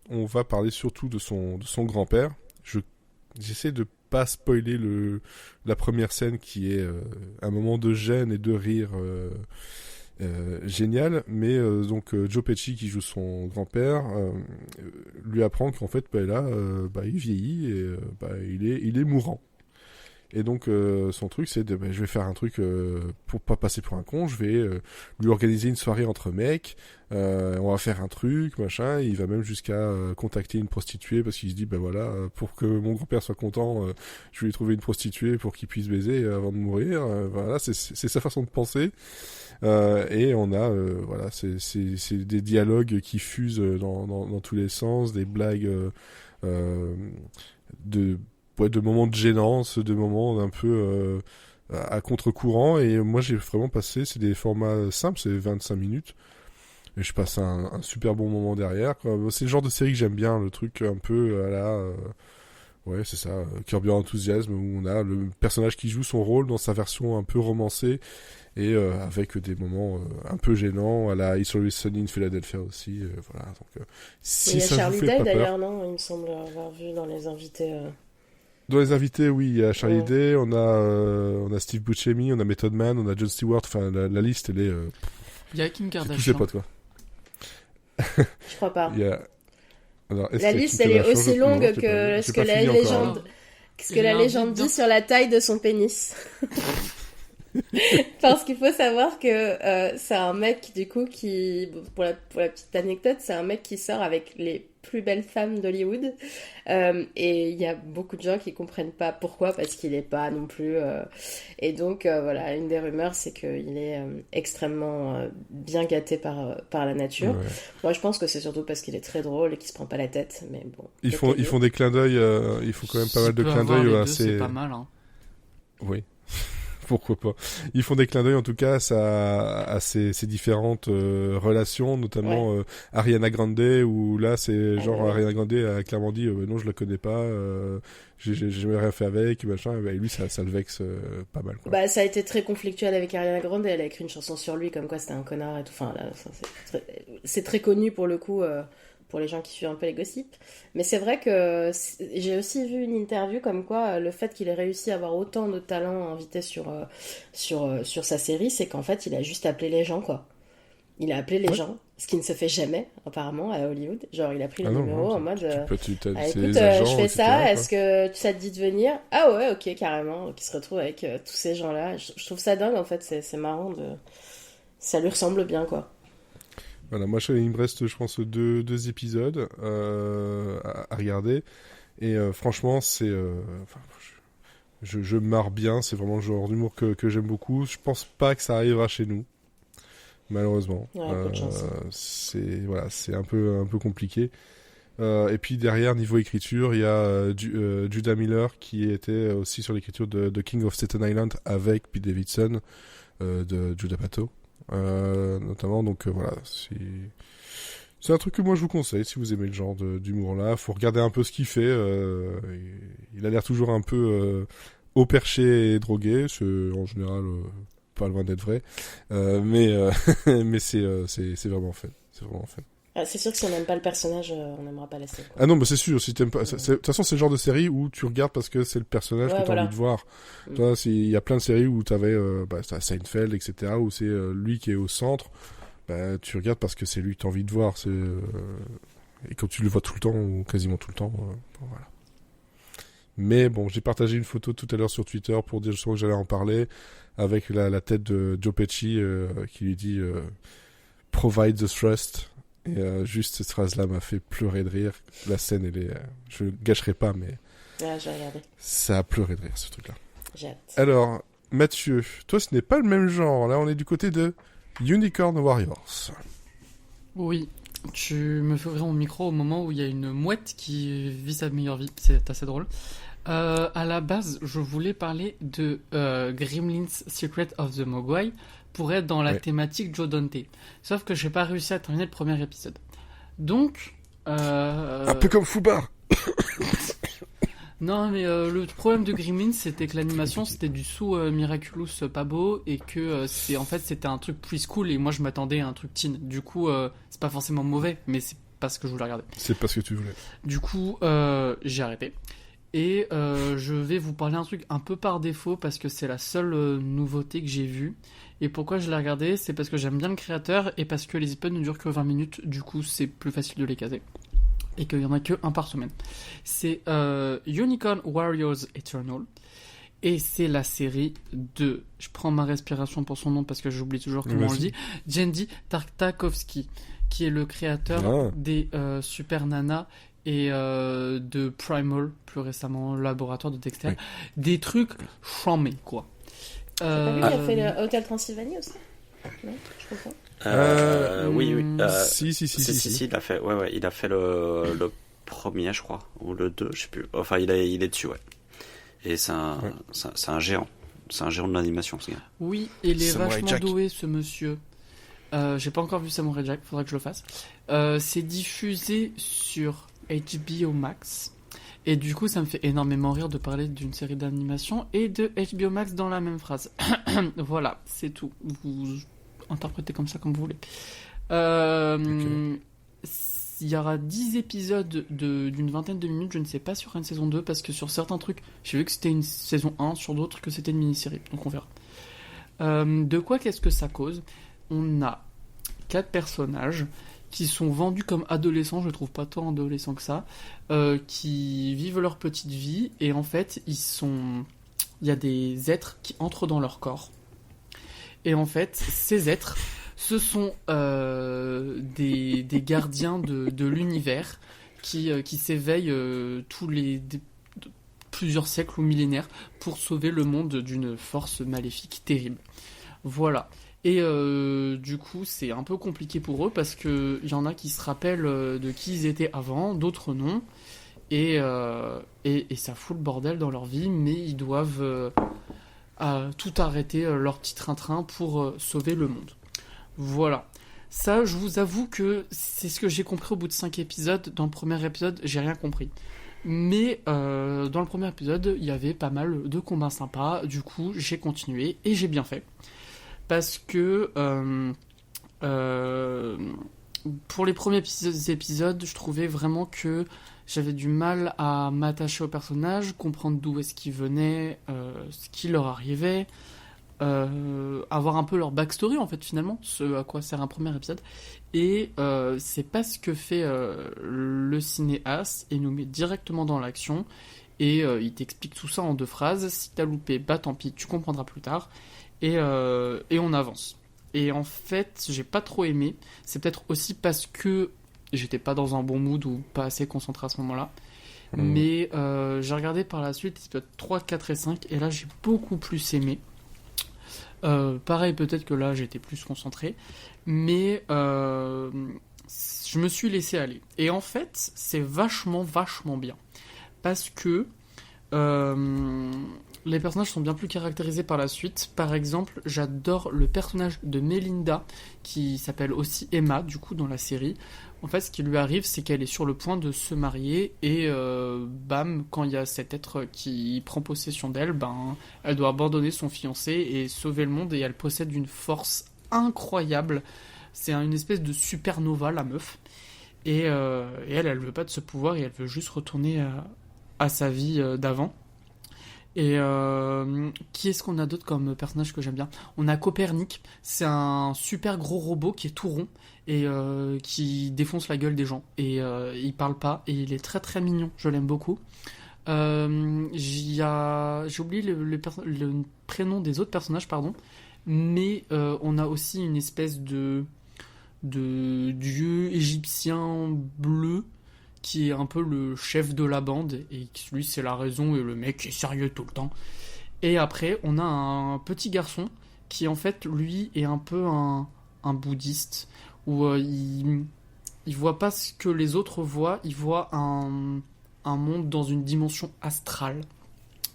[SPEAKER 1] on va parler surtout de son grand-père. J'essaie de pas spoiler la première scène qui est un moment de gêne et de rire génial, mais donc Joe Pesci qui joue son grand-père lui apprend qu'en fait il vieillit et il est mourant. Et donc son truc c'est de je vais faire un truc pour pas passer pour un con, je vais lui organiser une soirée entre mecs, on va faire un truc machin, il va même jusqu'à contacter une prostituée parce qu'il se dit pour que mon grand-père soit content, je vais lui trouver une prostituée pour qu'il puisse baiser avant de mourir, voilà, c'est sa façon de penser. Et on a c'est des dialogues qui fusent dans tous les sens, des blagues de moments de gênance, de moments un peu à contre-courant, et moi j'ai vraiment passé, c'est des formats simples, c'est 25 minutes, et je passe un super bon moment derrière, quoi. C'est le genre de série que j'aime bien, le truc un peu à la... ouais, c'est ça, Curb Your Enthusiasm, où on a le personnage qui joue son rôle dans sa version un peu romancée, et avec des moments un peu gênants, à la It's Always Sunny in Philadelphia aussi, voilà. Donc, si
[SPEAKER 2] il y a
[SPEAKER 1] ça
[SPEAKER 2] Charlie
[SPEAKER 1] vous fait
[SPEAKER 2] Day
[SPEAKER 1] pas
[SPEAKER 2] d'ailleurs,
[SPEAKER 1] peur...
[SPEAKER 2] non? Il me semble avoir vu dans les invités...
[SPEAKER 1] Dans les invités, oui, il y a Charlie Day, on a Steve Buscemi, on a Method Man, on a Jon Stewart, enfin la liste elle est...
[SPEAKER 4] Il y a Kim
[SPEAKER 1] tous
[SPEAKER 4] Kardashian.
[SPEAKER 1] ses potes, quoi.
[SPEAKER 2] Je crois pas.
[SPEAKER 1] Il y a... Alors,
[SPEAKER 2] La liste elle est aussi longue que ce que la légende... Ce que la légende dit sur la taille de son pénis. Parce qu'il faut savoir que c'est un mec du coup qui, pour la petite anecdote, c'est un mec qui sort avec les plus belles femmes d'Hollywood, et il y a beaucoup de gens qui comprennent pas pourquoi, parce qu'il est pas non plus et donc voilà, une des rumeurs c'est qu'il est extrêmement bien gâté par la nature. Ouais. Moi je pense que c'est surtout parce qu'il est très drôle et qu'il se prend pas la tête, mais bon.
[SPEAKER 1] Ils font des clins d'œil, il faut quand même pas mal de clins d'œil assez...
[SPEAKER 4] c'est pas mal, hein.
[SPEAKER 1] Oui. Pourquoi pas. Ils font des clins d'œil en tout cas à ces différentes relations, notamment Ariana Grande, où là c'est genre Ariana Grande a clairement dit non, je la connais pas, j'ai jamais rien fait avec, machin, et lui ça le vexe pas mal, quoi.
[SPEAKER 2] Bah ça a été très conflictuel avec Ariana Grande, elle a écrit une chanson sur lui comme quoi c'était un connard et tout, enfin là, c'est très connu pour le coup, pour les gens qui suivent un peu les gossips. Mais c'est vrai que j'ai aussi vu une interview comme quoi le fait qu'il ait réussi à avoir autant de talents invités sur sa série, c'est qu'en fait il a juste appelé les gens, quoi. Il a appelé les gens, ce qui ne se fait jamais apparemment à Hollywood. Genre il a pris le numéro en mode écoute, je fais ça, est-ce que ça te dit de venir? Ah ouais, ok, carrément. Donc il se retrouve avec tous ces gens-là. Je trouve ça dingue en fait, c'est marrant, ça lui ressemble bien, quoi.
[SPEAKER 1] Voilà, moi il me reste je pense deux épisodes à regarder, et franchement c'est je me marre bien, c'est vraiment le genre d'humour que j'aime beaucoup. Je pense pas que ça arrivera chez nous, malheureusement.
[SPEAKER 2] Peu de chance.
[SPEAKER 1] C'est un peu compliqué. Et puis derrière, niveau écriture, il y a Judah Miller qui était aussi sur l'écriture de King of Staten Island avec Pete Davidson, de Judd Apatow. Notamment, donc voilà, c'est un truc que moi je vous conseille si vous aimez le genre d'humour là. Faut regarder un peu ce qu'il fait, il a l'air toujours un peu haut perché et drogué, c'est en général pas loin d'être vrai, mais c'est vraiment fun, c'est vraiment fun.
[SPEAKER 2] C'est sûr que si on n'aime pas le personnage, on n'aimera pas la série, quoi.
[SPEAKER 1] Ah non, mais c'est sûr, si t'aimes pas... De toute façon, c'est le genre de série où tu regardes parce que c'est le personnage que t'as envie de voir. Toi, il y a plein de séries où t'avais Seinfeld, etc., où c'est lui qui est au centre. Bah, tu regardes parce que c'est lui que t'as envie de voir. Et quand tu le vois tout le temps, ou quasiment tout le temps, voilà. Mais bon, j'ai partagé une photo tout à l'heure sur Twitter pour dire justement que j'allais en parler, avec la tête de Joe Pesci qui lui dit « Provide the thrust ». Et juste cette phrase-là m'a fait pleurer de rire. La scène, elle est... je ne gâcherai pas, mais...
[SPEAKER 2] Ah, j'ai regardé.
[SPEAKER 1] Ça a pleuré de rire, ce truc-là.
[SPEAKER 2] J'ai hâte.
[SPEAKER 1] Alors, Mathieu, toi, ce n'est pas le même genre. Là, on est du côté de Unicorn Warriors.
[SPEAKER 4] Oui, tu me fais ouvrir mon micro au moment où il y a une mouette qui vit sa meilleure vie. C'est assez drôle. À la base, je voulais parler de Gremlins Secret of the Mogwai, pour être dans la thématique Joe Dante. Sauf que j'ai pas réussi à terminer le premier épisode. Donc...
[SPEAKER 1] Un peu comme Foubar.
[SPEAKER 4] Non, mais le problème de Gremlins, c'était que l'animation, c'était du sous Miraculous pas beau, et que c'était un truc preschool, et moi je m'attendais à un truc teen. Du coup, c'est pas forcément mauvais, mais c'est pas ce que je voulais regarder.
[SPEAKER 1] C'est pas ce que tu voulais.
[SPEAKER 4] Du coup, j'ai arrêté. Et je vais vous parler un truc un peu par défaut parce que c'est la seule nouveauté que j'ai vue. Et pourquoi je l'ai regardé, c'est parce que j'aime bien le créateur et parce que les épisodes ne durent que 20 minutes, du coup c'est plus facile de les caser. Et qu'il y en a que un par semaine. C'est Unicorn Warriors Eternal. Et c'est la série de, je prends ma respiration pour son nom parce que j'oublie toujours comment on le dit, Genndy Tartakovsky, qui est le créateur des Super Nana et de Primal, plus récemment, Laboratoire de Dexter. Oui. Des trucs charmés, quoi.
[SPEAKER 2] C'est pas lui qui a fait le Hotel Transylvanie aussi? Non, je comprends.
[SPEAKER 3] Oui.
[SPEAKER 1] Si,
[SPEAKER 3] il a fait, il a fait le premier, je crois, ou le 2, je sais plus. Enfin, il est dessus, ouais. Et c'est un géant. C'est un géant de l'animation, ce gars.
[SPEAKER 4] Oui, et il est
[SPEAKER 1] Samurai
[SPEAKER 4] vachement
[SPEAKER 1] Jack.
[SPEAKER 4] doué, ce monsieur. J'ai pas encore vu Samurai Jack, faudrait que je le fasse. C'est diffusé sur HBO Max. Et du coup, ça me fait énormément rire de parler d'une série d'animation et de HBO Max dans la même phrase. Voilà, c'est tout. Vous interprétez comme ça, comme vous voulez. Il y aura 10 épisodes d'une vingtaine de minutes, je ne sais pas sur une saison 2, parce que sur certains trucs, j'ai vu que c'était une saison 1, sur d'autres que c'était une mini-série, donc on verra. De quoi qu'est-ce que ça cause? On a 4 personnages qui sont vendus comme adolescents, je trouve pas tant adolescents que ça, qui vivent leur petite vie, et en fait, il y a des êtres qui entrent dans leur corps. Et en fait, ces êtres, ce sont des gardiens de l'univers qui s'éveillent tous les plusieurs siècles ou millénaires pour sauver le monde d'une force maléfique terrible. Voilà. Et du coup, c'est un peu compliqué pour eux parce qu'il y en a qui se rappellent de qui ils étaient avant, d'autres non. Et ça fout le bordel dans leur vie, mais ils doivent tout arrêter leur petit train-train pour sauver le monde. Voilà. Ça, je vous avoue que c'est ce que j'ai compris au bout de 5 épisodes. Dans le premier épisode, j'ai rien compris. Mais dans le premier épisode, il y avait pas mal de combats sympas. Du coup, j'ai continué et j'ai bien fait. Parce que pour les premiers épisodes, je trouvais vraiment que j'avais du mal à m'attacher aux personnages, comprendre d'où est-ce qu'ils venaient, ce qui leur arrivait, avoir un peu leur backstory en fait finalement, ce à quoi sert un premier épisode. Et c'est pas ce que fait le cinéaste, et nous met directement dans l'action, et il t'explique tout ça en 2 phrases. Si t'as loupé, bah tant pis, tu comprendras plus tard. Et on avance. Et en fait, j'ai pas trop aimé. C'est peut-être aussi parce que j'étais pas dans un bon mood ou pas assez concentré à ce moment-là. Mais j'ai regardé par la suite épisodes 3, 4 et 5, et là j'ai beaucoup plus aimé. Pareil, peut-être que là j'étais plus concentré, mais je me suis laissé aller. Et en fait, c'est vachement bien. Parce que les personnages sont bien plus caractérisés par la suite. Par exemple, j'adore le personnage de Melinda, qui s'appelle aussi Emma, du coup, dans la série. En fait, ce qui lui arrive, c'est qu'elle est sur le point de se marier, et bam, quand il y a cet être qui prend possession d'elle, elle doit abandonner son fiancé et sauver le monde, et elle possède une force incroyable. C'est une espèce de supernova, la meuf. Et elle veut pas de ce pouvoir, et elle veut juste retourner à sa vie d'avant. Et qui est-ce qu'on a d'autre comme personnage que j'aime bien? On a Copernic, c'est un super gros robot qui est tout rond et qui défonce la gueule des gens. Et il parle pas, et il est très très mignon, je l'aime beaucoup. J'ai oublié le prénom des autres personnages, pardon. Mais on a aussi une espèce de dieu égyptien bleu qui est un peu le chef de la bande, et lui c'est la raison, et le mec est sérieux tout le temps. Et après on a un petit garçon qui en fait lui est un peu un bouddhiste, où il voit pas ce que les autres voient, il voit un monde dans une dimension astrale,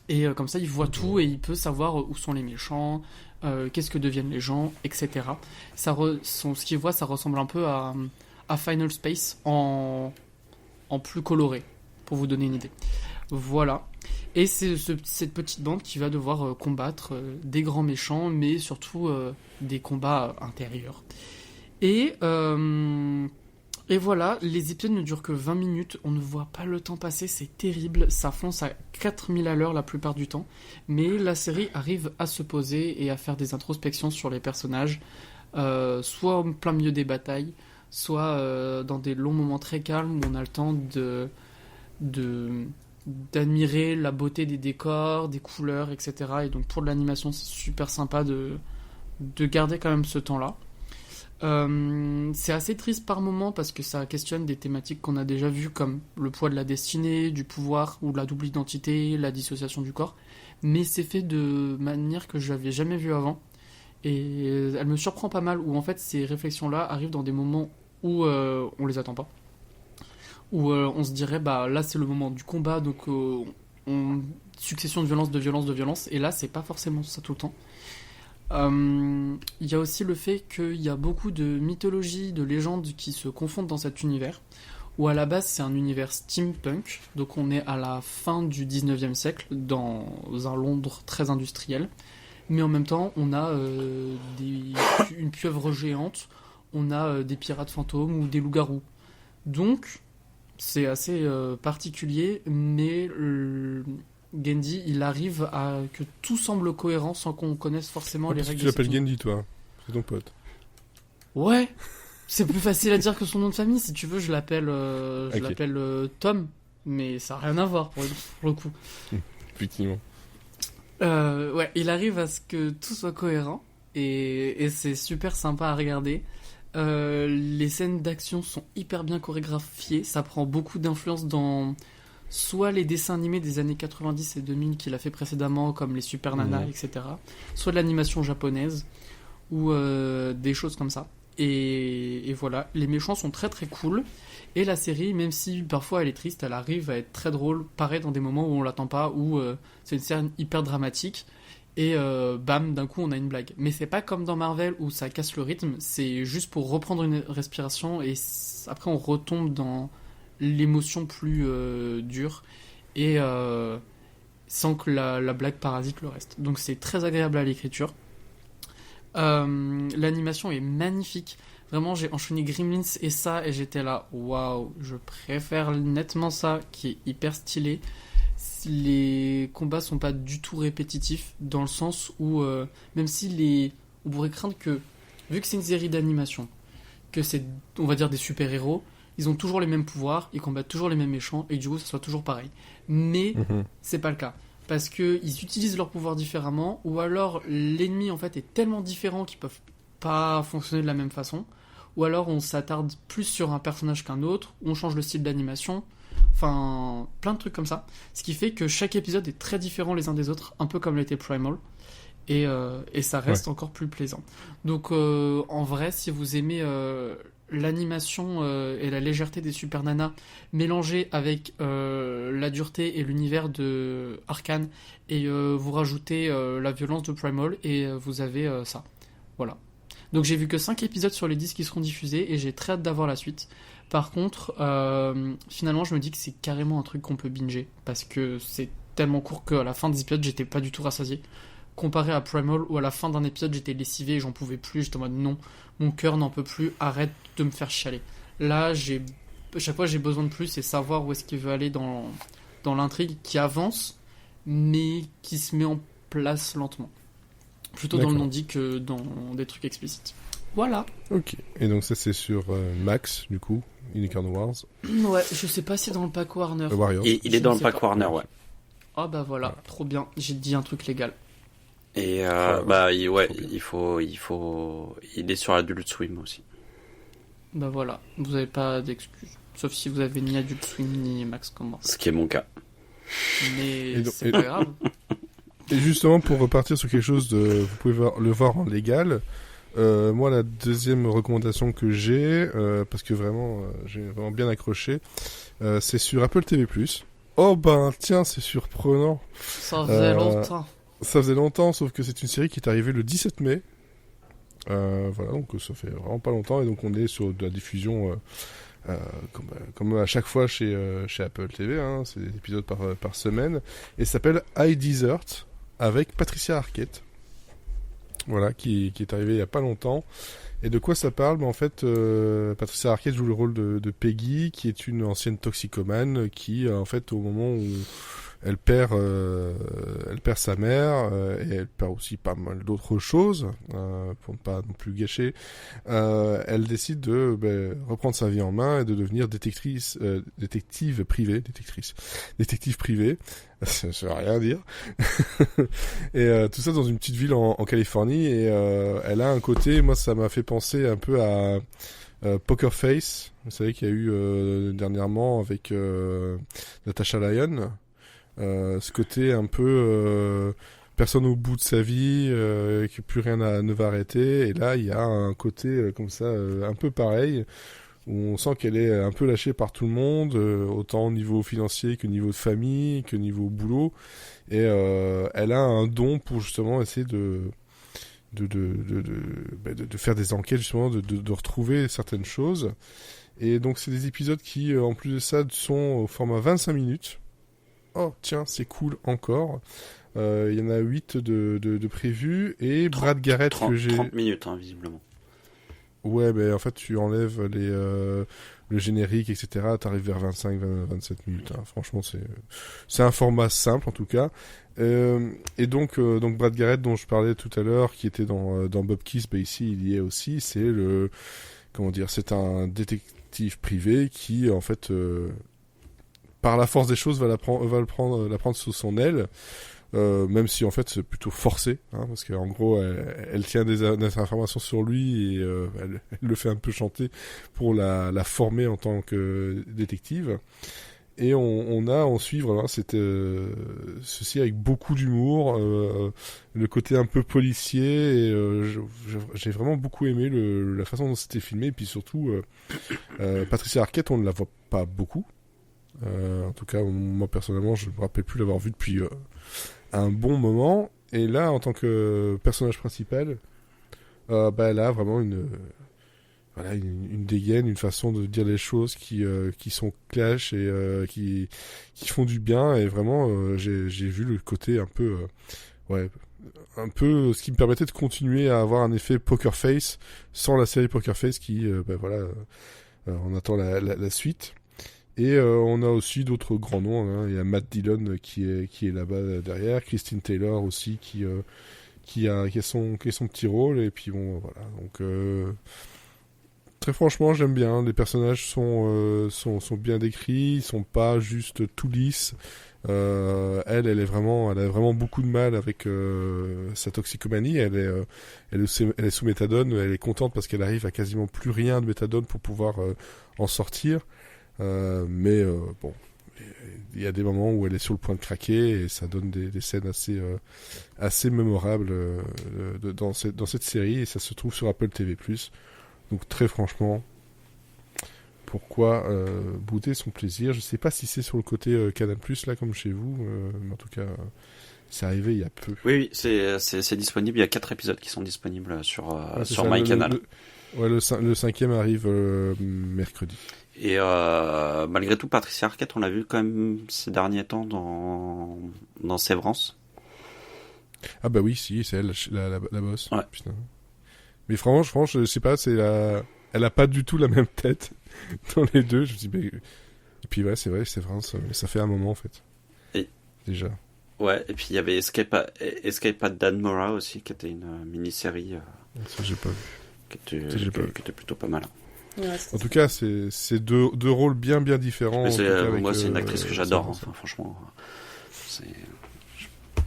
[SPEAKER 4] et comme ça il voit tout, et il peut savoir où sont les méchants, qu'est-ce que deviennent les gens, etc. Ce qu'il voit, ça ressemble un peu à Final Space en plus coloré, pour vous donner une idée. Voilà. Et c'est cette petite bande qui va devoir combattre des grands méchants, mais surtout des combats intérieurs. Et Et voilà, les épisodes ne durent que 20 minutes, on ne voit pas le temps passer, c'est terrible, ça fonce à 4000 à l'heure la plupart du temps, mais la série arrive à se poser et à faire des introspections sur les personnages, soit en plein milieu des batailles, soit dans des longs moments très calmes où on a le temps d'admirer la beauté des décors, des couleurs, etc. Et donc pour de l'animation, c'est super sympa de garder quand même ce temps-là. C'est assez triste par moments parce que ça questionne des thématiques qu'on a déjà vues comme le poids de la destinée, du pouvoir ou de la double identité, la dissociation du corps, mais c'est fait de manière que je n'avais jamais vue avant et elle me surprend pas mal où en fait ces réflexions-là arrivent dans des moments où on les attend pas, où on se dirait bah là c'est le moment du combat donc succession de violence et là c'est pas forcément ça tout le temps. Il y a aussi le fait qu'il y a beaucoup de mythologie, de légendes qui se confondent dans cet univers, où à la base c'est un univers steampunk, donc on est à la fin du 19e siècle, dans un Londres très industriel, mais en même temps on a une pieuvre géante, on a des pirates fantômes ou des loups-garous. Donc c'est assez particulier, mais Genndy, il arrive à que tout semble cohérent sans qu'on connaisse forcément les règles.
[SPEAKER 1] Tu l'appelles Genndy, toi. C'est ton pote.
[SPEAKER 4] Ouais. C'est plus facile à dire que son nom de famille. Si tu veux, je l'appelle Tom, mais ça n'a rien à voir pour le coup.
[SPEAKER 1] Effectivement.
[SPEAKER 4] Ouais, il arrive à ce que tout soit cohérent et c'est super sympa à regarder. Les scènes d'action sont hyper bien chorégraphiées. Ça prend beaucoup d'influence dans soit les dessins animés des années 90 et 2000 qu'il a fait précédemment, comme les Super Nana, etc. Soit de l'animation japonaise, ou des choses comme ça. Et voilà, les méchants sont très très cool. Et la série, même si parfois elle est triste, elle arrive à être très drôle, pareil dans des moments où on l'attend pas, où c'est une scène hyper dramatique. Et bam, d'un coup on a une blague. Mais c'est pas comme dans Marvel où ça casse le rythme, c'est juste pour reprendre une respiration et après on retombe dans l'émotion plus dure et sans que la blague parasite le reste. Donc c'est très agréable à l'écriture. L'animation est magnifique. Vraiment, j'ai enchaîné Gremlins et ça, et j'étais là, waouh, je préfère nettement ça, qui est hyper stylé. Les combats sont pas du tout répétitifs, dans le sens où, même si on pourrait craindre que, vu que c'est une série d'animation, que c'est, on va dire, des super-héros, ils ont toujours les mêmes pouvoirs, ils combattent toujours les mêmes méchants, et du coup, ça soit toujours pareil. Mais c'est pas le cas. Parce qu'ils utilisent leurs pouvoirs différemment, ou alors l'ennemi, en fait, est tellement différent qu'ils peuvent pas fonctionner de la même façon, ou alors on s'attarde plus sur un personnage qu'un autre, ou on change le style d'animation, enfin, plein de trucs comme ça. Ce qui fait que chaque épisode est très différent les uns des autres, un peu comme l'était Primal, et ça reste encore plus plaisant. Donc, en vrai, si vous aimez l'animation et la légèreté des Super Nana mélangée avec la dureté et l'univers de Arcane, et vous rajoutez la violence de Primal, et vous avez ça. Voilà. Donc j'ai vu que 5 épisodes sur les 10 qui seront diffusés et j'ai très hâte d'avoir la suite. Par contre, finalement je me dis que c'est carrément un truc qu'on peut binger parce que c'est tellement court qu'à la fin des épisodes j'étais pas du tout rassasié. Comparé à Primal où à la fin d'un épisode j'étais lessivé et j'en pouvais plus, j'étais en mode non, mon cœur n'en peut plus, arrête de me faire chialer. Là, chaque fois j'ai besoin de plus et savoir où est-ce qu'il veut aller dans l'intrigue qui avance mais qui se met en place lentement. Plutôt dans le non-dit que dans des trucs explicites. Voilà.
[SPEAKER 1] Ok. Et donc ça c'est sur Max, du coup, Unicorn Wars.
[SPEAKER 4] Ouais, je sais pas si c'est dans le pack Warner.
[SPEAKER 1] Warriors.
[SPEAKER 3] Et il est dans le pack Warner, ouais.
[SPEAKER 4] Ah bah voilà, trop bien. J'ai dit un truc légal.
[SPEAKER 3] Et il est sur Adult Swim aussi.
[SPEAKER 4] Bah voilà, vous avez pas d'excuses. Sauf si vous avez ni Adult Swim ni Max comme moi.
[SPEAKER 3] Ce qui est mon cas.
[SPEAKER 4] Mais c'est pas grave.
[SPEAKER 1] Et justement, pour repartir sur quelque chose vous pouvez le voir en légal, moi, la deuxième recommandation que j'ai, parce que vraiment, j'ai vraiment bien accroché, c'est sur Apple TV+. Oh ben, tiens, c'est surprenant.
[SPEAKER 4] Ça faisait longtemps.
[SPEAKER 1] Ça faisait longtemps, sauf que c'est une série qui est arrivée le 17 mai. Voilà, donc ça fait vraiment pas longtemps, et donc on est sur de la diffusion... comme à chaque fois chez Apple TV, hein, c'est des épisodes par semaine, et ça s'appelle I Desert avec Patricia Arquette. Voilà, qui est arrivé il y a pas longtemps. Et de quoi ça parle? En fait, Patricia Arquette joue le rôle de Peggy, qui est une ancienne toxicomane, qui, en fait, au moment où elle perd sa mère, et elle perd aussi pas mal d'autres choses, pour ne pas non plus gâcher, elle décide de reprendre sa vie en main et de devenir détective privée. Ça veut rien dire. Et tout ça dans une petite ville en Californie, et elle a un côté, moi ça m'a fait penser un peu à Poker Face, vous savez qu'il y a eu dernièrement avec Natasha Lyonne, ce côté un peu personne au bout de sa vie, que plus rien ne va arrêter, et là il y a un côté comme ça un peu pareil, où on sent qu'elle est un peu lâchée par tout le monde, autant au niveau financier que au niveau de famille, que au niveau boulot, et elle a un don pour justement essayer de faire des enquêtes, justement, de retrouver certaines choses. Et donc c'est des épisodes qui, en plus de ça, sont au format 25 minutes. Oh tiens, c'est cool encore. Il y en a 8 de prévus, et Brad Garrett
[SPEAKER 3] 30,
[SPEAKER 1] que j'ai...
[SPEAKER 3] 30 minutes, hein, visiblement.
[SPEAKER 1] Ouais, mais en fait, tu enlèves le générique, etc. T'arrives vers 25-27 minutes. Hein. Franchement, c'est un format simple, en tout cas. Et donc Brad Garrett, dont je parlais tout à l'heure, qui était dans Bob Kiss, ici, il y est aussi. C'est c'est un détective privé qui, en fait, par la force des choses, va la prendre sous son aile. Même si en fait c'est plutôt forcé, hein, parce qu'en gros elle tient des informations sur lui, et elle le fait un peu chanter pour la former en tant que détective. Et on suit vraiment ceci avec beaucoup d'humour, le côté un peu policier, et j'ai vraiment beaucoup aimé la façon dont c'était filmé, et puis surtout Patricia Arquette, on ne la voit pas beaucoup. En tout cas, moi personnellement, je ne me rappelle plus l'avoir vue depuis un bon moment. Et là, en tant que personnage principal, elle a vraiment une dégaine, une façon de dire les choses qui sont clash, et qui font du bien. Et vraiment, j'ai vu le côté un peu ce qui me permettait de continuer à avoir un effet Poker Face sans la série Poker Face qui on attend la suite. Et on a aussi d'autres grands noms, hein. Il y a Matt Dillon qui est là-bas derrière, Christine Taylor aussi qui a son petit rôle, et puis bon voilà. Donc très franchement, j'aime bien. Les personnages sont bien décrits, ils sont pas juste tout lisses. Elle a vraiment beaucoup de mal avec sa toxicomanie. Elle est sous méthadone. Elle est contente parce qu'elle arrive à quasiment plus rien de méthadone pour pouvoir en sortir. Mais bon, il y a des moments où elle est sur le point de craquer, et ça donne des scènes assez mémorables dans cette série, et ça se trouve sur Apple TV+. Donc très franchement, pourquoi bouder son plaisir? Je sais pas si c'est sur le côté Canal+, là, comme chez vous, mais en tout cas, c'est arrivé il y a peu.
[SPEAKER 3] Oui, c'est disponible. Il y a 4 épisodes qui sont disponibles sur MyCanal.
[SPEAKER 1] Le 5e arrive mercredi.
[SPEAKER 3] Et malgré tout, Patricia Arquette, on l'a vu quand même ces derniers temps dans Sévrance.
[SPEAKER 1] Ah bah oui, si, c'est elle, la boss.
[SPEAKER 3] Ouais.
[SPEAKER 1] Putain. Mais franchement, je sais pas, elle a pas du tout la même tête dans les deux. Je me dis, et puis ouais, c'est vrai, Sévrance, ça fait un moment en fait.
[SPEAKER 3] Et...
[SPEAKER 1] Déjà.
[SPEAKER 3] Ouais, et puis il y avait Escape at Danmora aussi, qui était une mini-série.
[SPEAKER 1] Ça, j'ai pas vu.
[SPEAKER 3] Qui était plutôt pas mal.
[SPEAKER 2] Ouais,
[SPEAKER 1] en tout cas, c'est deux rôles bien différents.
[SPEAKER 3] Moi, c'est une actrice que j'adore. Enfin, franchement, il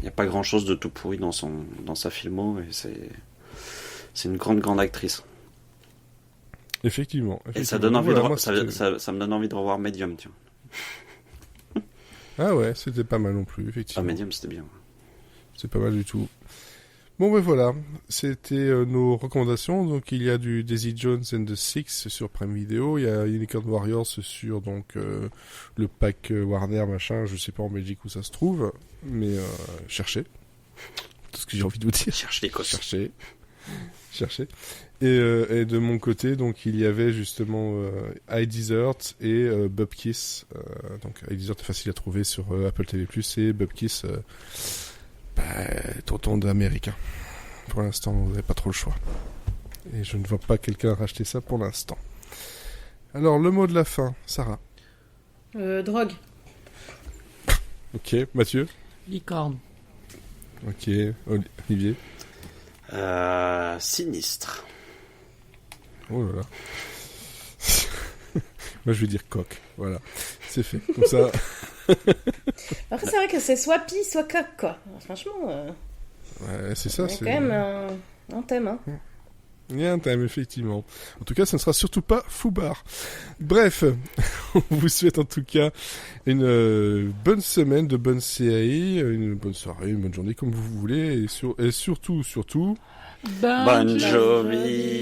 [SPEAKER 3] n'y a pas grand-chose de tout pourri dans sa filmo, et c'est une grande actrice.
[SPEAKER 1] Effectivement.
[SPEAKER 3] Et ça donne envie ça me donne envie de revoir Medium, tiens.
[SPEAKER 1] Ah ouais, c'était pas mal non plus, effectivement.
[SPEAKER 3] Ah, Medium, c'était bien.
[SPEAKER 1] C'est pas mal du tout. Bon ben voilà, c'était nos recommandations. Donc il y a du Daisy Jones and the Six sur Prime Video, il y a Unicorn Warriors sur le pack Warner machin, je sais pas en Belgique où ça se trouve, mais cherchez. Tout ce que j'ai envie de vous dire.
[SPEAKER 3] Cherchez.
[SPEAKER 1] Et de mon côté, donc il y avait justement I Desert et Bob Kiss. Donc I Desert est facile à trouver sur Apple TV+, et Bob Kiss tonton d'américain. Pour l'instant, vous n'avez pas trop le choix. Et je ne vois pas quelqu'un racheter ça pour l'instant. Alors, le mot de la fin, Sarah.
[SPEAKER 2] Drogue.
[SPEAKER 1] Ok, Mathieu.
[SPEAKER 4] Licorne.
[SPEAKER 1] Ok, Olivier.
[SPEAKER 3] Sinistre.
[SPEAKER 1] Oh là là. Moi, je vais dire coq. Voilà, c'est fait. Comme ça.
[SPEAKER 2] Après, c'est vrai que c'est soit pie, soit coq, quoi. Franchement,
[SPEAKER 1] Ouais, c'est ça.
[SPEAKER 2] il y a quand même un thème, hein.
[SPEAKER 1] Il y a un thème, effectivement. En tout cas, ce ne sera surtout pas Foubar. Bref, on vous souhaite en tout cas une bonne semaine, de bonnes séries, une bonne soirée, une bonne journée, comme vous voulez. Et surtout...
[SPEAKER 3] Bon Jovi.